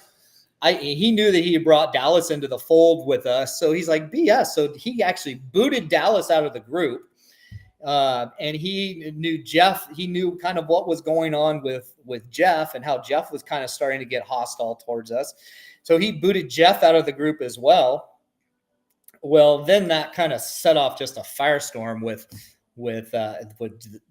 he knew that he had brought Dallas into the fold with us, so he's like, BS. So he actually booted Dallas out of the group, and he knew Jeff. He knew kind of what was going on with Jeff and how Jeff was kind of starting to get hostile towards us. So he booted Jeff out of the group as well. Well, then that kind of set off just a firestorm with with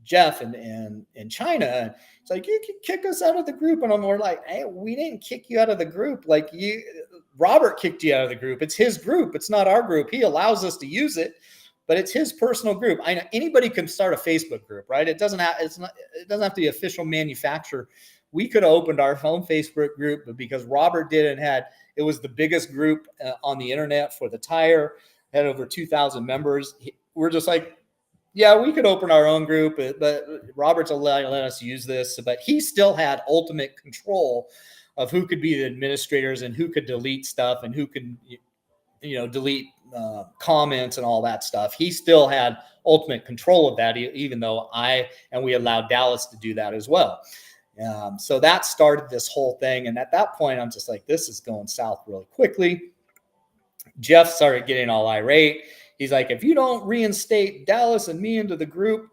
Jeff and China. It's like, you can kick us out of the group. And I'm more like, hey, we didn't kick you out of the group. Like, Robert kicked you out of the group. It's his group. It's not our group. He allows us to use it, but it's his personal group. I know anybody can start a Facebook group, right? It doesn't have to be official manufacturer. We could have opened our own Facebook group, but because Robert did and it was the biggest group on the internet for the tire, had over 2,000 members. We're just like, yeah, we could open our own group, but Robert's let us use this. But he still had ultimate control of who could be the administrators and who could delete stuff and who could, delete comments and all that stuff. He still had ultimate control of that, even though we allowed Dallas to do that as well. So that started this whole thing. And at that point, I'm just like, this is going south really quickly. Jeff started getting all irate. He's like, if you don't reinstate Dallas and me into the group,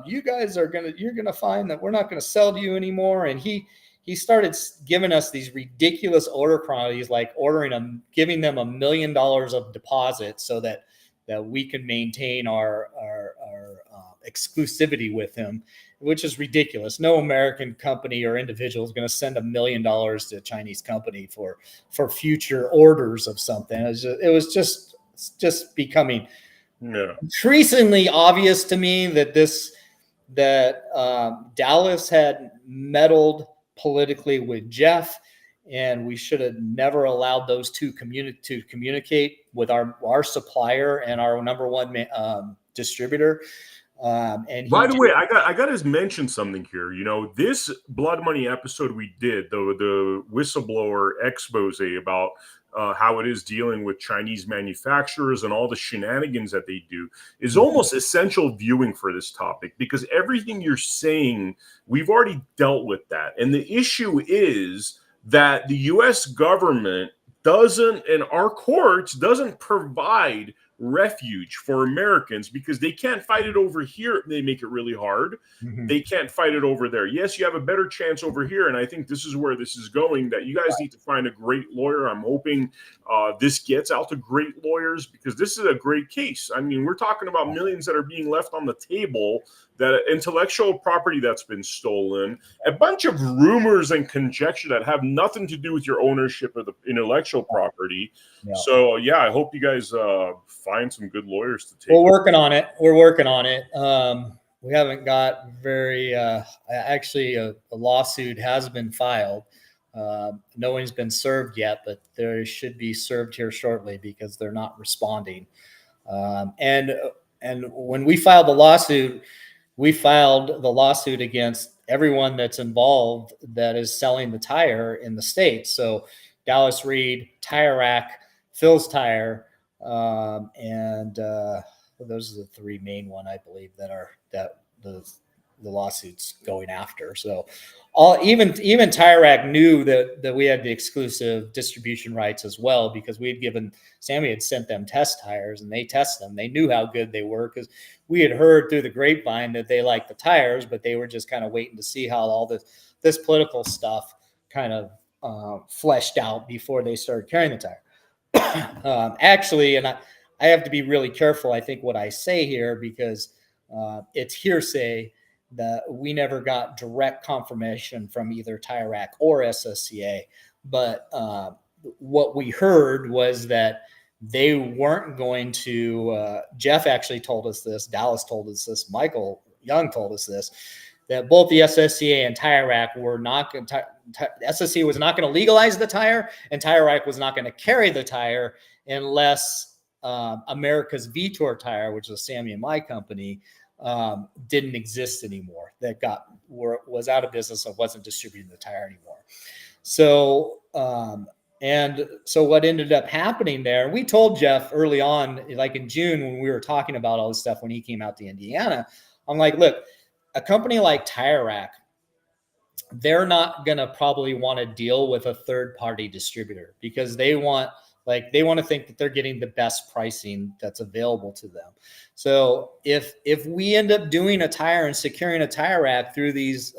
you guys you're gonna find that we're not gonna sell to you anymore. And he started giving us these ridiculous order quantities, like giving them $1 million of deposit so that we can maintain our exclusivity with him, which is ridiculous. No American company or individual is going to send $1 million to a Chinese company for future orders of something. It was just becoming increasingly obvious to me that Dallas had meddled politically with Jeff, and we should have never allowed those two to communicate with our supplier and our number one distributor. And by the way, I got to mention something here. This Blood Money episode we did, the whistleblower expose about how it is dealing with Chinese manufacturers and all the shenanigans that they do, is almost essential viewing for this topic, because everything you're saying, we've already dealt with that. And the issue is that the U.S. government and our courts doesn't provide refuge for Americans, because they can't fight it over here. They make it really hard. Mm-hmm. They can't fight it over there. Yes, you have a better chance over here, and I think this is where this is going, that you guys need to find a great lawyer. I'm hoping this gets out to great lawyers, because this is a great case. I mean, we're talking about millions that are being left on the table, that intellectual property that's been stolen, a bunch of rumors and conjecture that have nothing to do with your ownership of the intellectual property. Yeah. So, yeah, I hope you guys find some good lawyers to take. We're working on it. We haven't got actually a lawsuit has been filed. No one's been served yet, but they should be served here shortly, because they're not responding. And when we filed the lawsuit against everyone that's involved that is selling the tire in the States. So Dallas Reed, Tire Rack, Phil's Tire, and those are the three main one, I believe, that the lawsuit's going after. So even Tire Rack knew that we had the exclusive distribution rights as well, because Sammy had sent them test tires, and they tested them. They knew how good they were, because we had heard through the grapevine that they liked the tires, but they were just kind of waiting to see how all this political stuff kind of fleshed out before they started carrying the tire. Actually, and I have to be really careful, I think, what I say here, because it's hearsay, that we never got direct confirmation from either Tire Rack or SSCA. But what we heard was that they weren't going to, Jeff actually told us this, Dallas told us this, Michael Young told us this, that both the SSCA and Tire Rack were not going to, SSCA was not going to legalize the tire, and Tire Rack was not going to carry the tire unless America's Vitor Tire, which is Sammy and my company, didn't exist anymore. That was out of business and wasn't distributing the tire anymore. So what ended up happening there, we told Jeff early on, like in June, when we were talking about all this stuff, when he came out to Indiana, I'm like, look, a company like Tire Rack, they're not going to probably want to deal with a third-party distributor, because they want to think that they're getting the best pricing that's available to them. So if we end up doing a tire and securing a Tire Rack through these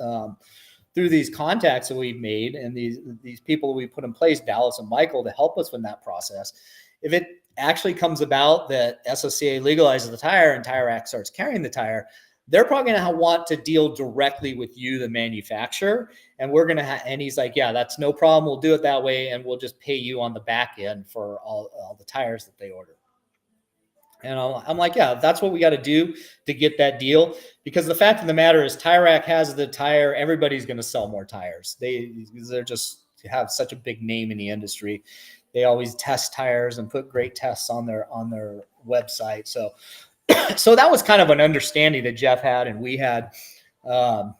contacts that we've made, and these people we put in place, Dallas and Michael, to help us with that process, if actually comes about that SSCA legalizes the tire and Tire Rack starts carrying the tire, they're probably going to want to deal directly with you, the manufacturer. And we're going to and he's like, yeah, that's no problem. We'll do it that way. And we'll just pay you on the back end for all the tires that they order. And I'm like, yeah, that's what we got to do to get that deal. Because the fact of the matter is Tire Rack has the tire. Everybody's going to sell more tires. They're just have such a big name in the industry. They always test tires and put great tests on their website. So that was kind of an understanding that Jeff had and we had. And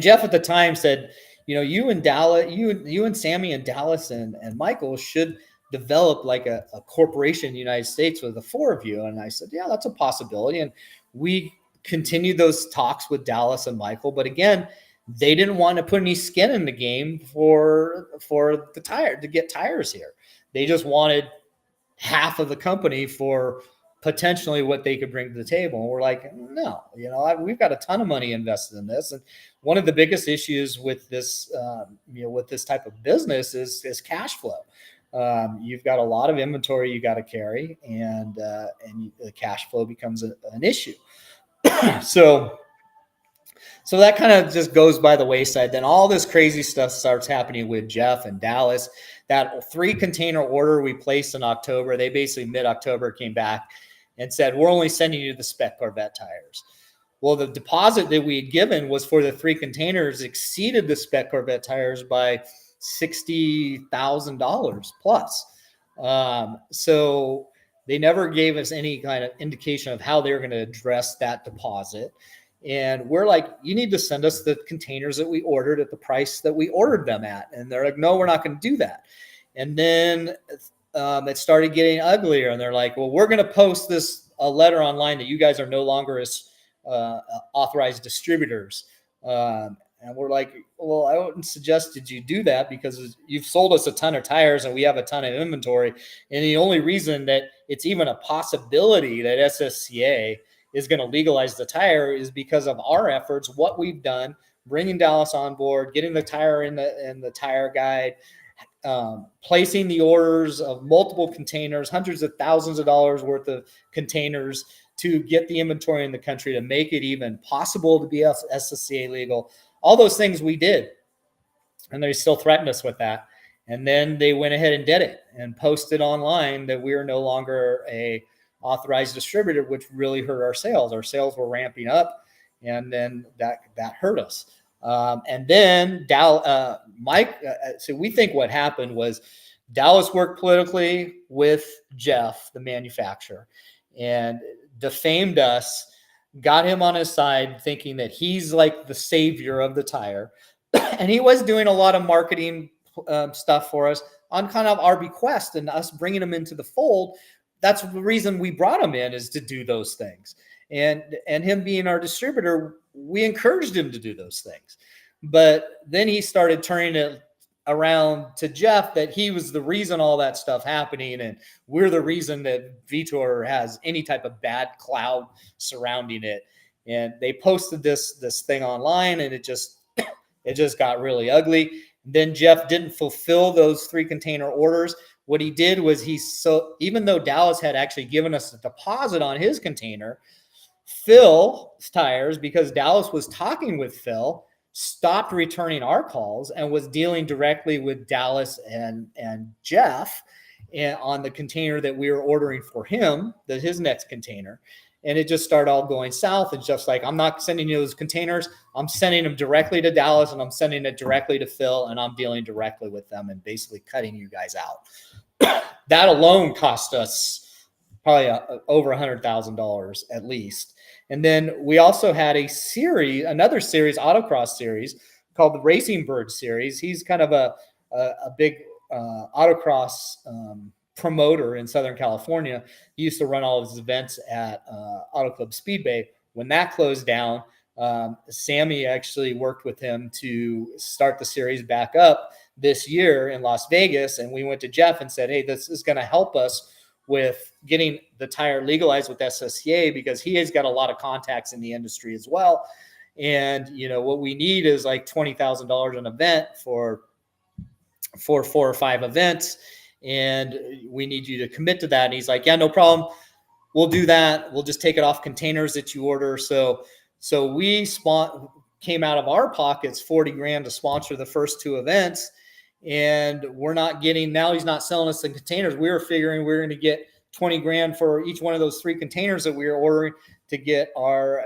Jeff at the time said, you and Dallas, you and Sammy and Dallas and Michael should develop like a corporation in the United States with the four of you. And I said, yeah, that's a possibility. And we continued those talks with Dallas and Michael. But again, they didn't want to put any skin in the game for the tire to get tires here. They just wanted half of the company for potentially what they could bring to the table. And we're like, no, we've got a ton of money invested in this. And one of the biggest issues with this, with this type of business is cash flow. You've got a lot of inventory you got to carry, and the cash flow becomes an issue. So that kind of just goes by the wayside. Then all this crazy stuff starts happening with Jeff and Dallas. That 3-container order we placed in October, they basically mid-October came back and said, we're only sending you the spec Corvette tires. Well, the deposit that we had given was for the 3 containers exceeded the spec Corvette tires by $60,000 plus. So they never gave us any kind of indication of how they were going to address that deposit. And we're like, you need to send us the containers that we ordered at the price that we ordered them at. And they're like, no, we're not going to do that. And then it started getting uglier. And they're like, well, we're going to post a letter online that you guys are no longer as authorized distributors. And we're like, well, I wouldn't suggest that you do that because you've sold us a ton of tires and we have a ton of inventory. And the only reason that it's even a possibility that SSCA is going to legalize the tire is because of our efforts, what we've done, bringing Dallas on board, getting the tire in the tire guide, placing the orders of multiple containers, hundreds of thousands of dollars worth of containers to get the inventory in the country to make it even possible to be SSCA legal. All those things we did, and they still threatened us with that. And then they went ahead and did it and posted online that we are no longer a authorized distributor, which really hurt our sales. Our sales were ramping up, and then that hurt us. And then Mike, so we think what happened was Dallas worked politically with Jeff, the manufacturer, and defamed us, got him on his side thinking that he's like the savior of the tire. And he was doing a lot of marketing stuff for us on kind of our bequest and us bringing him into the fold. That's the reason we brought him in, is to do those things. And him being our distributor, we encouraged him to do those things. But then he started turning it around to Jeff that he was the reason all that stuff happening, and we're the reason that Vitor has any type of bad cloud surrounding it. And they posted this thing online, and it just got really ugly. Then Jeff didn't fulfill those 3-container orders. What he did was even though Dallas had actually given us a deposit on his container, Phil's tires, because Dallas was talking with Phil, stopped returning our calls and was dealing directly with Dallas and Jeff on the container that we were ordering for him, his next container. And it just started all going south. It's just like, I'm not sending you those containers. I'm sending them directly to Dallas, and I'm sending it directly to Phil, and I'm dealing directly with them and basically cutting you guys out. That alone cost us probably over $100,000 at least. And then we also had another series, autocross series called the Racing Bird series. He's kind of a big autocross promoter in Southern California. He used to run all of his events at Auto Club Speedway. When that closed down, Sammy actually worked with him to start the series back up this year in Las Vegas. And we went to Jeff and said, hey, this is going to help us with getting the tire legalized with SSCA, because he has got a lot of contacts in the industry as well. And, what we need is like $20,000 an event for 4 or 5 events. and we need you to commit to that. And he's like, yeah, no problem. We'll do that. We'll just take it off containers that you order. So we came out of our pockets $40,000 to sponsor the first 2 events. And we're not getting, now he's not selling us the containers. We were figuring we were going to get $20,000 for each one of those 3 containers that we were ordering to get our,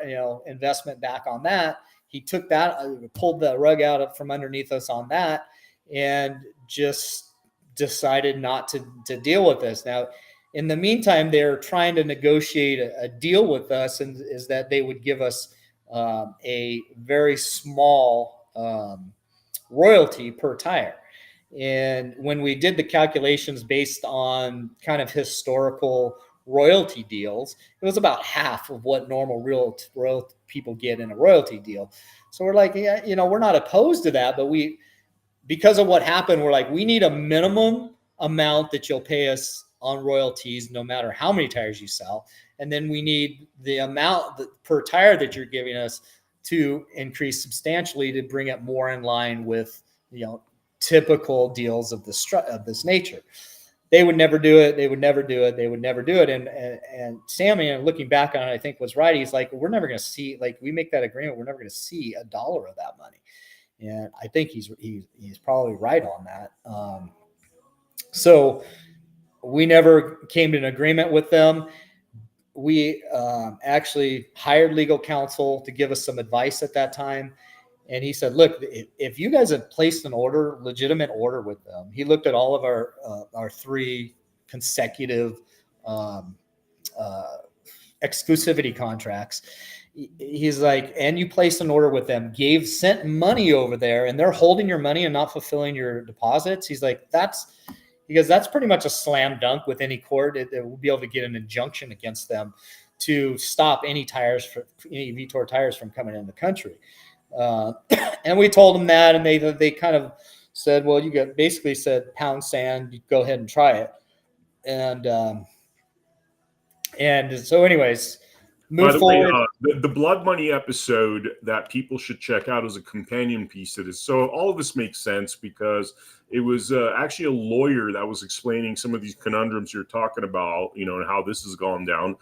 investment back on that. He took that, pulled the rug out from underneath us on that, and just decided not to deal with this. Now, in the meantime, they're trying to negotiate a deal with us, and is that they would give us a very small royalty per tire. And when we did the calculations based on kind of historical royalty deals, it was about half of what normal real people get in a royalty deal. So we're like, yeah, we're not opposed to that, but because of what happened, we're like, we need a minimum amount that you'll pay us on royalties, no matter how many tires you sell. And then we need the amount per tire that you're giving us to increase substantially to bring it more in line with, typical deals of this nature. They would never do it. And Sammy, and looking back on it, I think was right. He's like, we're never going to see, we make that agreement, we're never going to see $1 of that money. And I think he's probably right on that. So we never came to an agreement with them. We actually hired legal counsel to give us some advice at that time. And he said, look, if you guys have placed an legitimate order with them, he looked at all of our 3 consecutive exclusivity contracts. He's like, and you placed an order with them, sent money over there, and they're holding your money and not fulfilling your deposits. He's like, that's pretty much a slam dunk with any court. It will be able to get an injunction against them to stop any Vitor tires from coming in the country. And we told them that, and they kind of said, well, basically said, pound sand, go ahead and try it. And so anyways, By the way, the Blood Money episode that people should check out is a companion piece to this. So all of this makes sense because it was actually a lawyer that was explaining some of these conundrums you're talking about, and how this has gone down.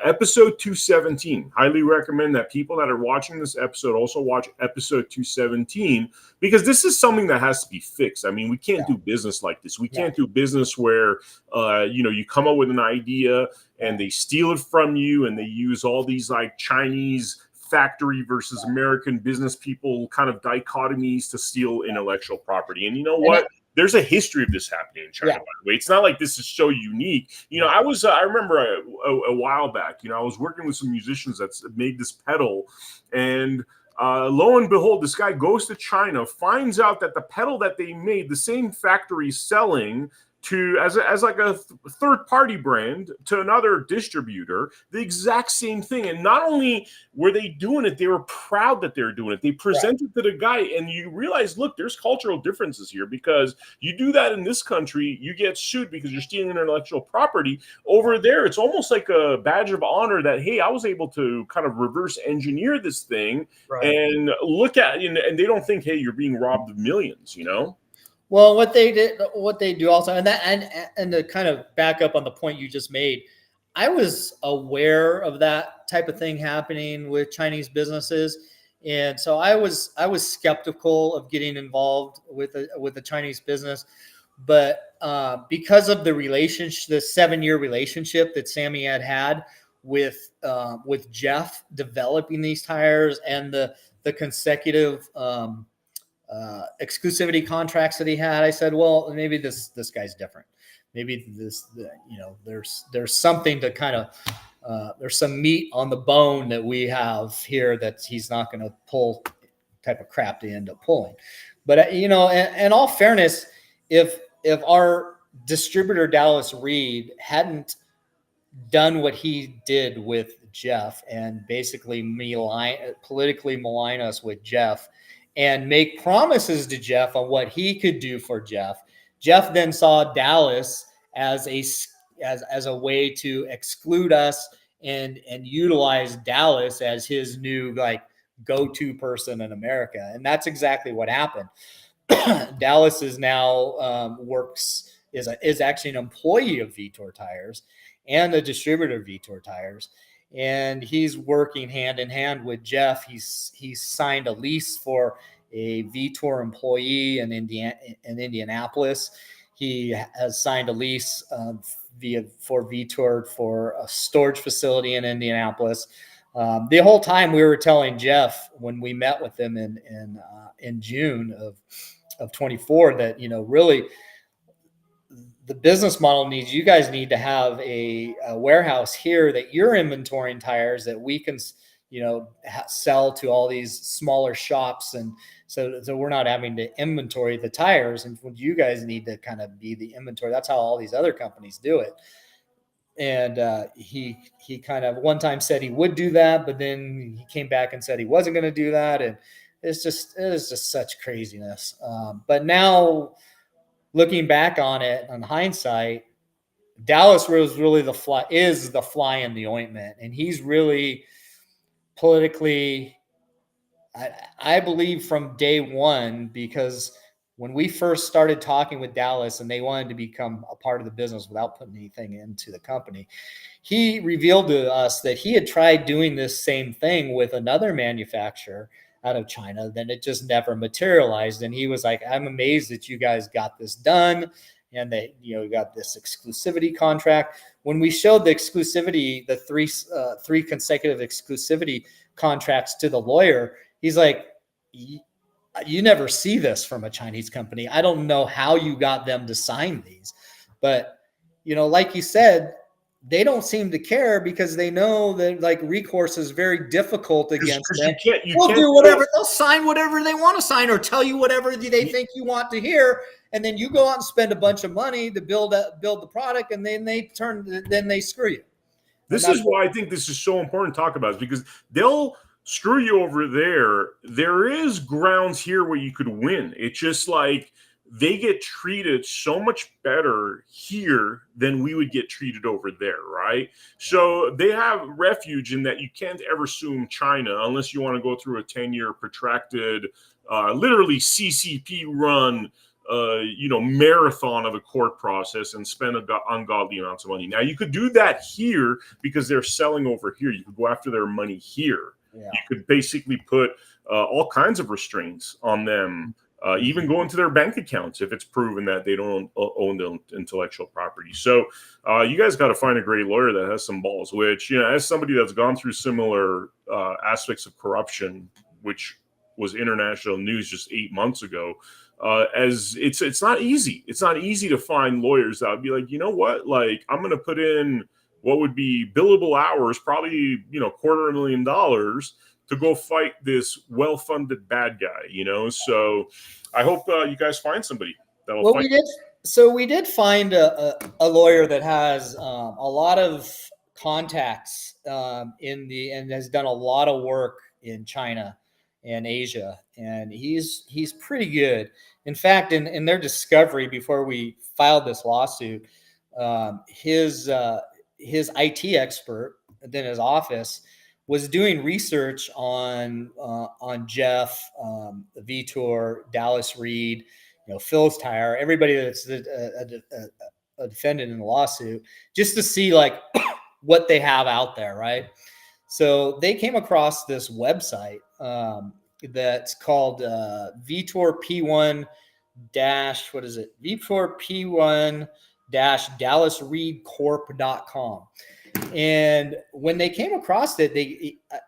Episode 217. Highly recommend that people that are watching this episode also watch episode 217 because this is something that has to be fixed. I mean, we can't do business like this. We can't do business where, you come up with an idea and they steal it from you and they use all these Chinese factory versus American business people kind of dichotomies to steal intellectual property. And you know what? There's a history of this happening in China, by the way. It's not like this is so unique. I remember a while back, I was working with some musicians that made this pedal, and lo and behold, this guy goes to China, finds out that the pedal that they made, the same factory selling as like a third party brand to another distributor, the exact same thing. And not only were they doing it, they were proud that they were doing it. They presented to the guy, and you realize, look, there's cultural differences here because you do that in this country, you get sued because you're stealing intellectual property. Over there, it's almost like a badge of honor that, hey, I was able to kind of reverse engineer this thing and look at, and they don't think, hey, you're being robbed of millions, Well, what they do also, and to kind of back up on the point you just made, I was aware of that type of thing happening with Chinese businesses, and so I was skeptical of getting involved with a Chinese business, but because of the 7-year relationship that Sammy had with Jeff developing these tires and the consecutive exclusivity contracts that he had, I said, well, maybe this guy's different. Maybe there's something to kind of there's some meat on the bone that we have here that he's not going to pull type of crap to end up pulling. But in all fairness, if our distributor Dallas Reed hadn't done what he did with Jeff and basically politically malign us with Jeff and make promises to Jeff on what he could do for Jeff. Jeff then saw Dallas as a way to exclude us and utilize Dallas as his new go-to person in America. And that's exactly what happened. Dallas is now works is actually an employee of Vitor Tires and a distributor of Vitor Tires. And he's working hand in hand with Jeff. He's signed a lease for a Vitor employee in Indianapolis. He has signed a lease for Vitor for a storage facility in Indianapolis. The whole time we were telling Jeff when we met with him in June of 24 that, really the business model you guys need to have a warehouse here that you're inventorying tires that we can, sell to all these smaller shops. And so we're not having to inventory the tires, and you guys need to kind of be the inventory. That's how all these other companies do it. And he kind of one time said he would do that, but then he came back and said he wasn't going to do that. And it is just such craziness. But now looking back on it, on hindsight, Dallas was really the fly in the ointment. And he's really politically, I believe from day one, because when we first started talking with Dallas and they wanted to become a part of the business without putting anything into the company, he revealed to us that he had tried doing this same thing with another manufacturer out of China, then it just never materialized. And he was like, I'm amazed that you guys got this done and that, got this exclusivity contract. When we showed the exclusivity, the three consecutive exclusivity contracts to the lawyer, he's like, you never see this from a Chinese company. I don't know how you got them to sign these, but like you said, they don't seem to care because they know that like recourse is very difficult against them. They'll do whatever. They'll sign whatever they want to sign or tell you whatever they think you want to hear. And then you go out and spend a bunch of money to build the product, and then they screw you. This is why I think this is so important to talk about, is because they'll screw you over there. There is grounds here where you could win. It's just like they get treated so much better here than we would get treated over there, right? So they have refuge in that you can't ever sue China unless you want to go through a 10-year protracted, literally CCP run, marathon of a court process and spend ungodly amounts of money. Now, you could do that here because they're selling over here. You could go after their money here. Yeah. You could basically put all kinds of restraints on them. Even go into their bank accounts if it's proven that they don't own the intellectual property. So you guys got to find a great lawyer that has some balls, which, as somebody that's gone through similar aspects of corruption, which was international news just 8 months ago, as it's not easy. It's not easy to find lawyers that would be like, you know what, like I'm going to put in what would be billable hours, probably, $250,000 to go fight this well-funded bad guy, So I hope you guys find somebody that'll fight. We did find a lawyer that has a lot of contacts and has done a lot of work in China and Asia, and he's pretty good. In fact, in their discovery before we filed this lawsuit, his IT expert in his office was doing research on Jeff, Vitor, Dallas Reed, Phil's Tire, everybody that's a defendant in the lawsuit, just to see like what they have out there, right? So they came across this website that's called Vitor P1 dash, what is it? Vitor P1 dash DallasReedCorp.com. And when they came across it,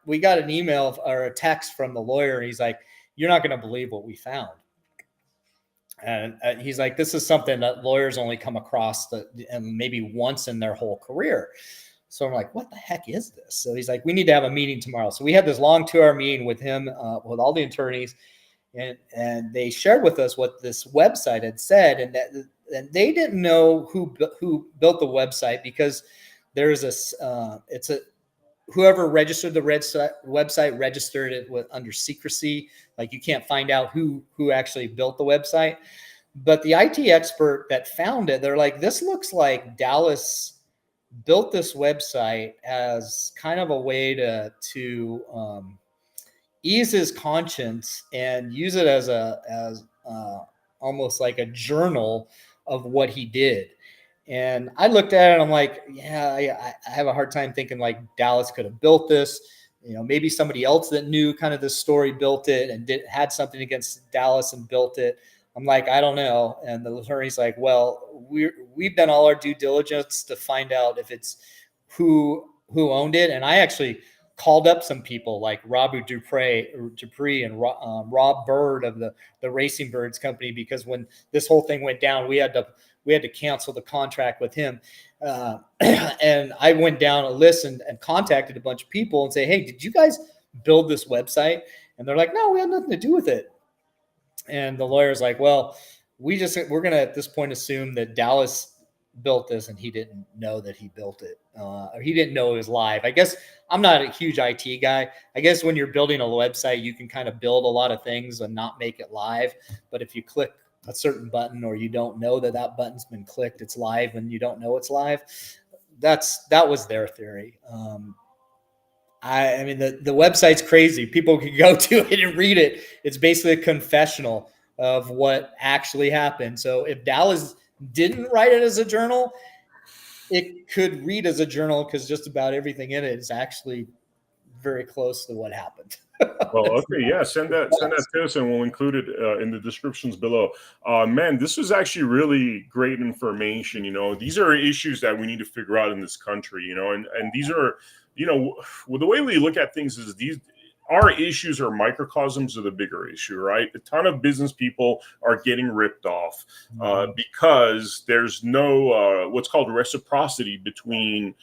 we got an email or a text from the lawyer, and he's like, "You're not going to believe what we found." And he's like, "This is something that lawyers only come across maybe once in their whole career." So I'm like, "What the heck is this?" So he's like, "We need to have a meeting tomorrow." So we had this long 2-hour meeting with him, with all the attorneys, and they shared with us what this website had said, and they didn't know who built the website because there's whoever registered the website registered it under secrecy. Like you can't find out who actually built the website. But the IT expert that found it, they're like, this looks like Dallas built this website as kind of a way to ease his conscience and use it as almost like a journal of what he did. And I looked at it and I'm like, yeah, I have a hard time thinking like Dallas could have built this. Maybe somebody else that knew kind of this story built it and had something against Dallas and built it. I'm like, I don't know. And the attorney's like, well, we've done all our due diligence to find out if it's who owned it. And I actually called up some people like Robert Dupree and Rob Bird of the Racing Birds company, because when this whole thing went down, we had to cancel the contract with him. And I went down a list and contacted a bunch of people and say, hey, did you guys build this website? And they're like, no, we had nothing to do with it. And the lawyer's like, well, we're going to at this point assume that Dallas built this and he didn't know that he built it. Or he didn't know it was live. I guess I'm not a huge IT guy. I guess when you're building a website, you can kind of build a lot of things and not make it live. But if you click a certain button or you don't know that button's been clicked, it's live and you don't know it's live. That was their theory. I mean, the website's crazy. People can go to it and read it. It's basically a confessional of what actually happened. So if Dallas didn't write it as a journal, it could read as a journal because just about everything in it is actually very close to what happened. Well, okay, yeah, send that to us, and we'll include it in the descriptions below. Man, this was actually really great information. These are issues that we need to figure out in this country. And these are, the way we look at things is our issues are microcosms of the bigger issue, right? A ton of business people are getting ripped off because there's no what's called reciprocity between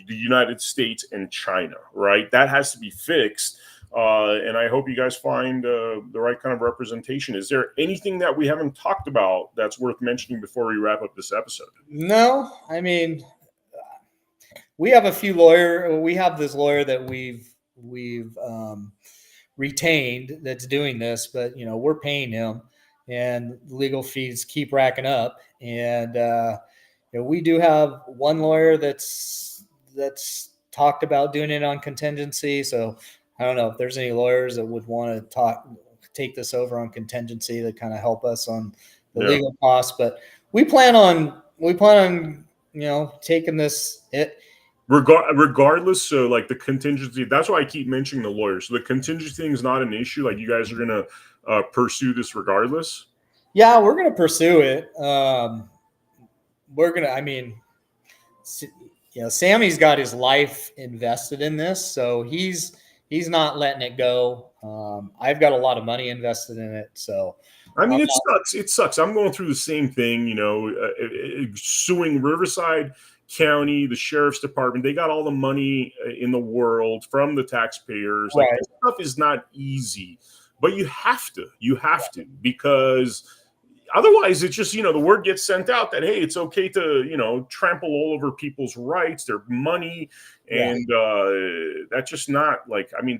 the United States and China, right? That has to be fixed. And I hope you guys find the right kind of representation. Is there anything that we haven't talked about that's worth mentioning before we wrap up this episode? No, I mean, we have this lawyer that we've retained that's doing this, but we're paying him, and legal fees keep racking up. And we do have one lawyer that's talked about doing it on contingency. So I don't know if there's any lawyers that would want to take this over on contingency to kind of help us on the legal costs. But we plan on taking this. Regardless, so like the contingency, that's why I keep mentioning the lawyer. So the contingency thing is not an issue. Like you guys are going to pursue this regardless. Yeah, we're going to pursue it. Sammy's got his life invested in this, so he's not letting it go. I've got a lot of money invested in it, so. I mean, it sucks. I'm going through the same thing, suing Riverside County, the sheriff's department. They got all the money in the world from the taxpayers. Right. Like, this stuff is not easy, but you have to because otherwise it's just, the word gets sent out that, hey, it's okay to, trample all over people's rights, their money. And that's just not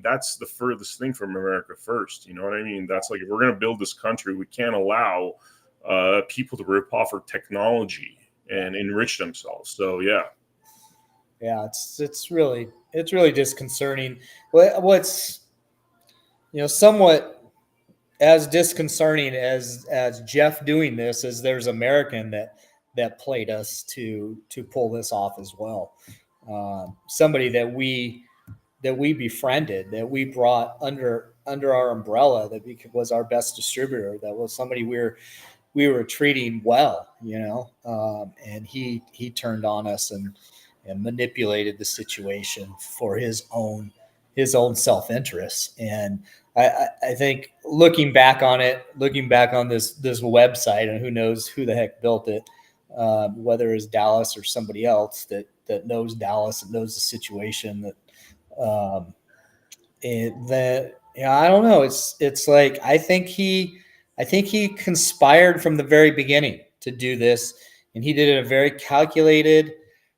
that's the furthest thing from America first. You know what I mean? That's like, if we're going to build this country, we can't allow people to rip off our technology and enrich themselves. So it's really disconcerting. What's somewhat as disconcerting as Jeff doing this is there's American that played us to pull this off as well. Somebody that we befriended, that we brought under our umbrella, that was our best distributor, that was somebody we were treating well, and he turned on us and manipulated the situation for his own self-interest. And I think looking back on this website, and who knows who the heck built it, whether it's Dallas or somebody else that knows Dallas and knows the situation, I don't know. It's like, I think he conspired from the very beginning to do this, and he did it in a very calculated,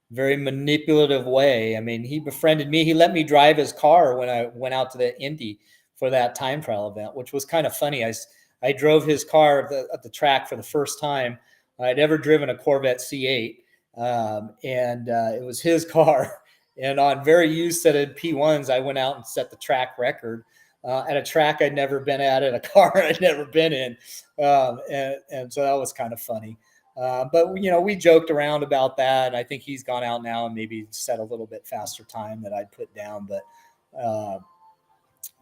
very manipulative way. I mean, he befriended me. He let me drive his car when I went out to the Indy for that time trial event, which was kind of funny. I drove his car at the track for the first time. I'd ever driven a Corvette C8, and it was his car. And on very used set of P1s, I went out and set the track record at a track I'd never been at a car I'd never been in. And so that was kind of funny. But we joked around about that. And I think he's gone out now and maybe set a little bit faster time that I'd put down. But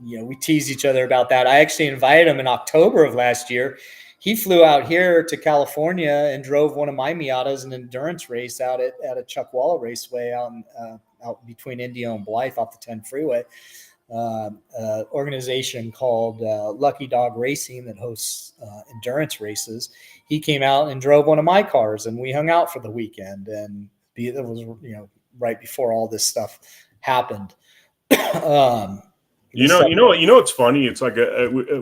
we tease each other about that. I actually invited him in October of last year. He flew out here to California and drove one of my Miatas, an endurance race out at a Chuckwalla Raceway out between Indio and Blythe off the 10 freeway. Organization called Lucky Dog Racing that hosts endurance races. He came out and drove one of my cars, and we hung out for the weekend. And it was right before all this stuff happened. It's funny. It's like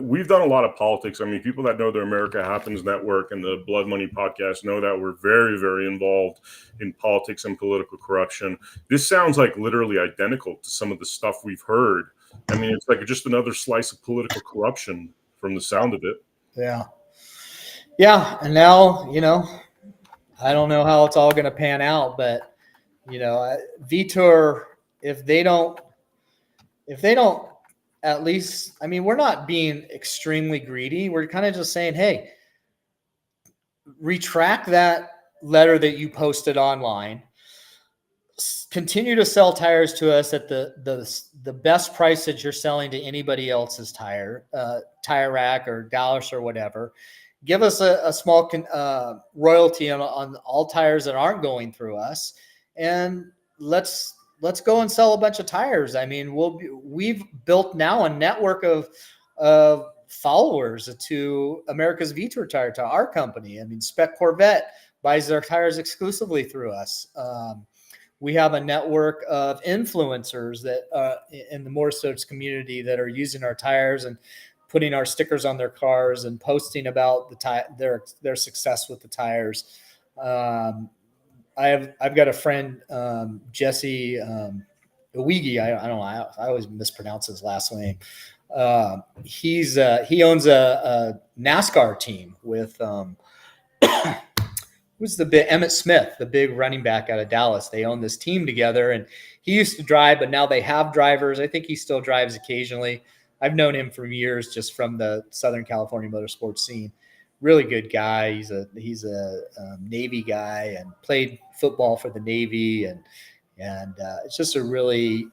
we've done a lot of politics. I mean, people that know the America Happens Network and the Blood Money podcast know that we're very, very involved in politics and political corruption. This sounds like literally identical to some of the stuff we've heard. I mean, it's like just another slice of political corruption from the sound of it. Yeah. Yeah. And now, I don't know how it's all going to pan out, but, Vitor, if they don't at least, I mean, we're not being extremely greedy. We're kind of just saying, hey, retract that letter that you posted online. Continue to sell tires to us at the best price that you're selling to anybody else's tire rack or Dallas or whatever. Give us a small royalty on all tires that aren't going through us, and let's go and sell a bunch of tires. I mean, we've built now a network of followers to America's Vitor Tire, to our company. I mean, Spec Corvette buys their tires exclusively through us. We have a network of influencers that in the motorsports community that are using our tires and putting our stickers on their cars and posting about their success with the tires. I've got a friend, Jesse Uwigi. I don't know. I always mispronounce his last name. He owns a NASCAR team with who's the big Emmett Smith, the big running back out of Dallas. They own this team together, and he used to drive, but now they have drivers. I think he still drives occasionally. I've known him for years, just from the Southern California motorsports scene. Really good guy. He's a Navy guy and played football for the Navy, and it's just a really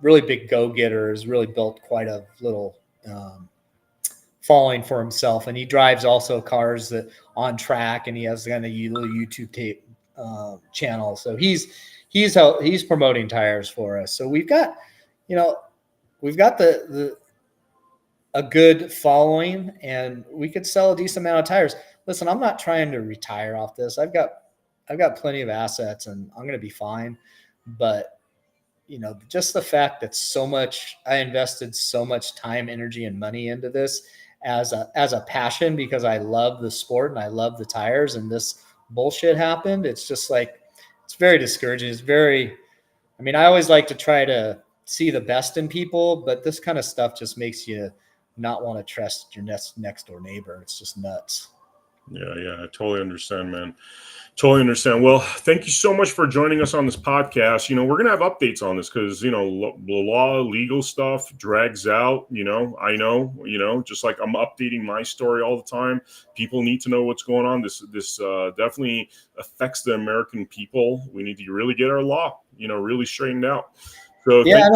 big go-getter. Has really built quite a little following for himself, and he drives also cars that on track, and he has kind of a little YouTube channel. So he's promoting tires for us. So we've got a good following, and we could sell a decent amount of tires. Listen, I'm not trying to retire off this. I've got plenty of assets, and I'm going to be fine. But just the fact that I invested so much time, energy, and money into this as a passion, because I love the sport and I love the tires, and this bullshit happened. It's just like, it's very discouraging. I always like to try to see the best in people, but this kind of stuff just makes you not want to trust your next door neighbor. It's just nuts. Yeah, I totally understand, man. Totally understand. Well, thank you so much for joining us on this podcast. We're going to have updates on this because, the law, legal stuff drags out. I know, just like I'm updating my story all the time. People need to know what's going on. This definitely affects the American people. We need to really get our law, really straightened out. So yeah,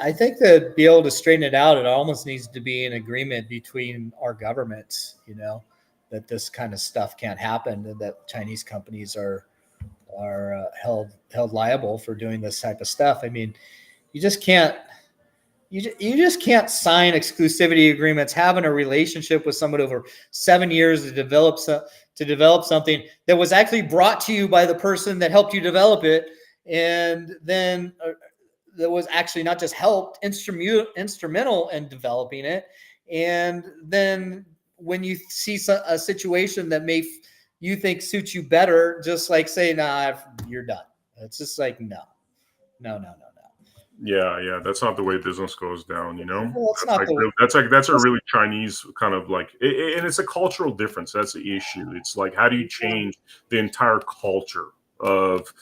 I think to be able to straighten it out, it almost needs to be an agreement between our governments, that this kind of stuff can't happen, and that Chinese companies are held liable for doing this type of stuff. I mean, you just can't sign exclusivity agreements, having a relationship with someone over 7 years to develop something that was actually brought to you by the person that helped you develop it, and then that was actually not just helped, instrumental in developing it. And then when you see a situation that you think suits you better, just like say, nah, you're done. It's just like, no. Yeah. That's not the way business goes down, Well, that's a really Chinese kind of like, and it's a cultural difference. That's the issue. It's like, how do you change the entire culture of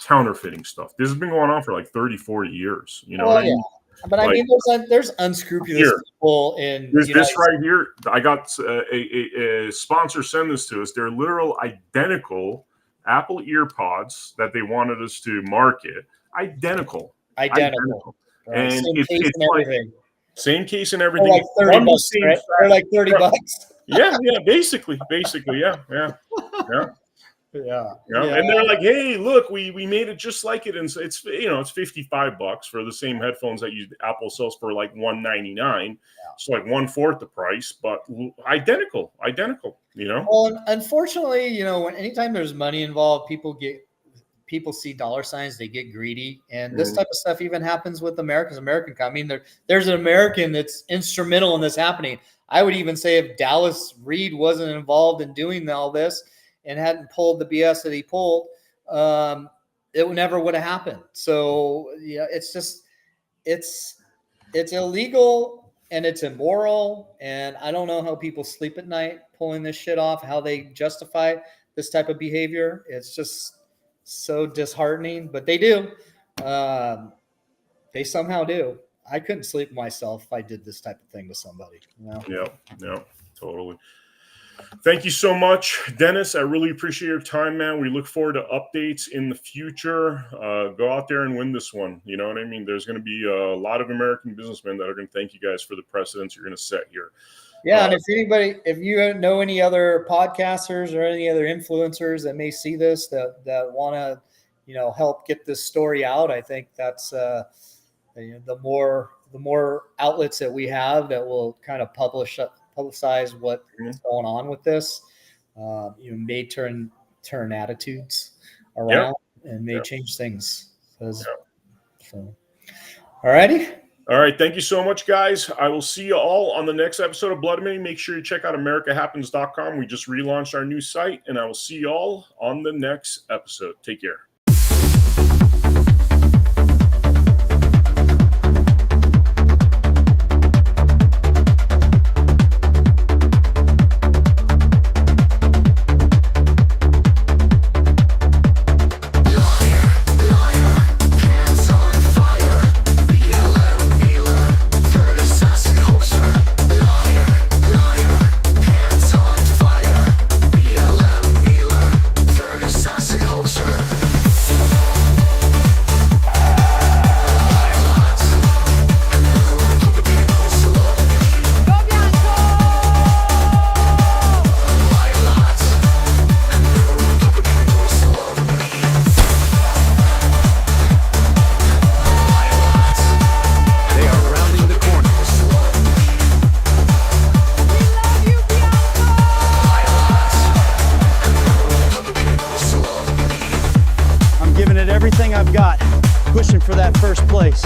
counterfeiting stuff? This has been going on for like 30, 40 years. What I mean? But I Like, mean, there's unscrupulous here, people in there's the this United right here. I got a sponsor send this to us. They're literal identical Apple earpods that they wanted us to market. Identical. Identical. Right. And Same case it's and like everything. same case and They're everything. like 30 From the bucks, same right? They're like 30 bucks. Yeah, basically, yeah. Yeah. And they're like, "Hey, look, we made it just like it," and so it's it's $55 for the same headphones that Apple sells for like $199, so like 1/4 the price, but identical. Well, unfortunately, when anytime there's money involved, people see dollar signs, they get greedy, and this type of stuff even happens with American. I mean, there's an American that's instrumental in this happening. I would even say if Dallas Reed wasn't involved in doing all this and hadn't pulled the BS that he pulled, it never would have happened. So it's illegal and it's immoral, and I don't know how people sleep at night pulling this shit off, how they justify this type of behavior. It's just so disheartening, but they do. They somehow do. I couldn't sleep myself if I did this type of thing to somebody. Yeah, totally. Thank you so much, Dennis. I really appreciate your time, man. We look forward to updates in the future. Go out there and win this one. You know what I mean? There's going to be a lot of American businessmen that are going to thank you guys for the precedents you're going to set here. Yeah, and if you know any other podcasters or any other influencers that may see this that want to, help get this story out, I think that's the more outlets that we have that will kind of publicize what's going on with this, may turn attitudes around and may change things. So, all righty. All right. Thank you so much, guys. I will see you all on the next episode of Blood Money. Make sure you check out AmericaHappens.com. We just relaunched our new site, and I will see you all on the next episode. Take care. Everything I've got, pushing for that first place.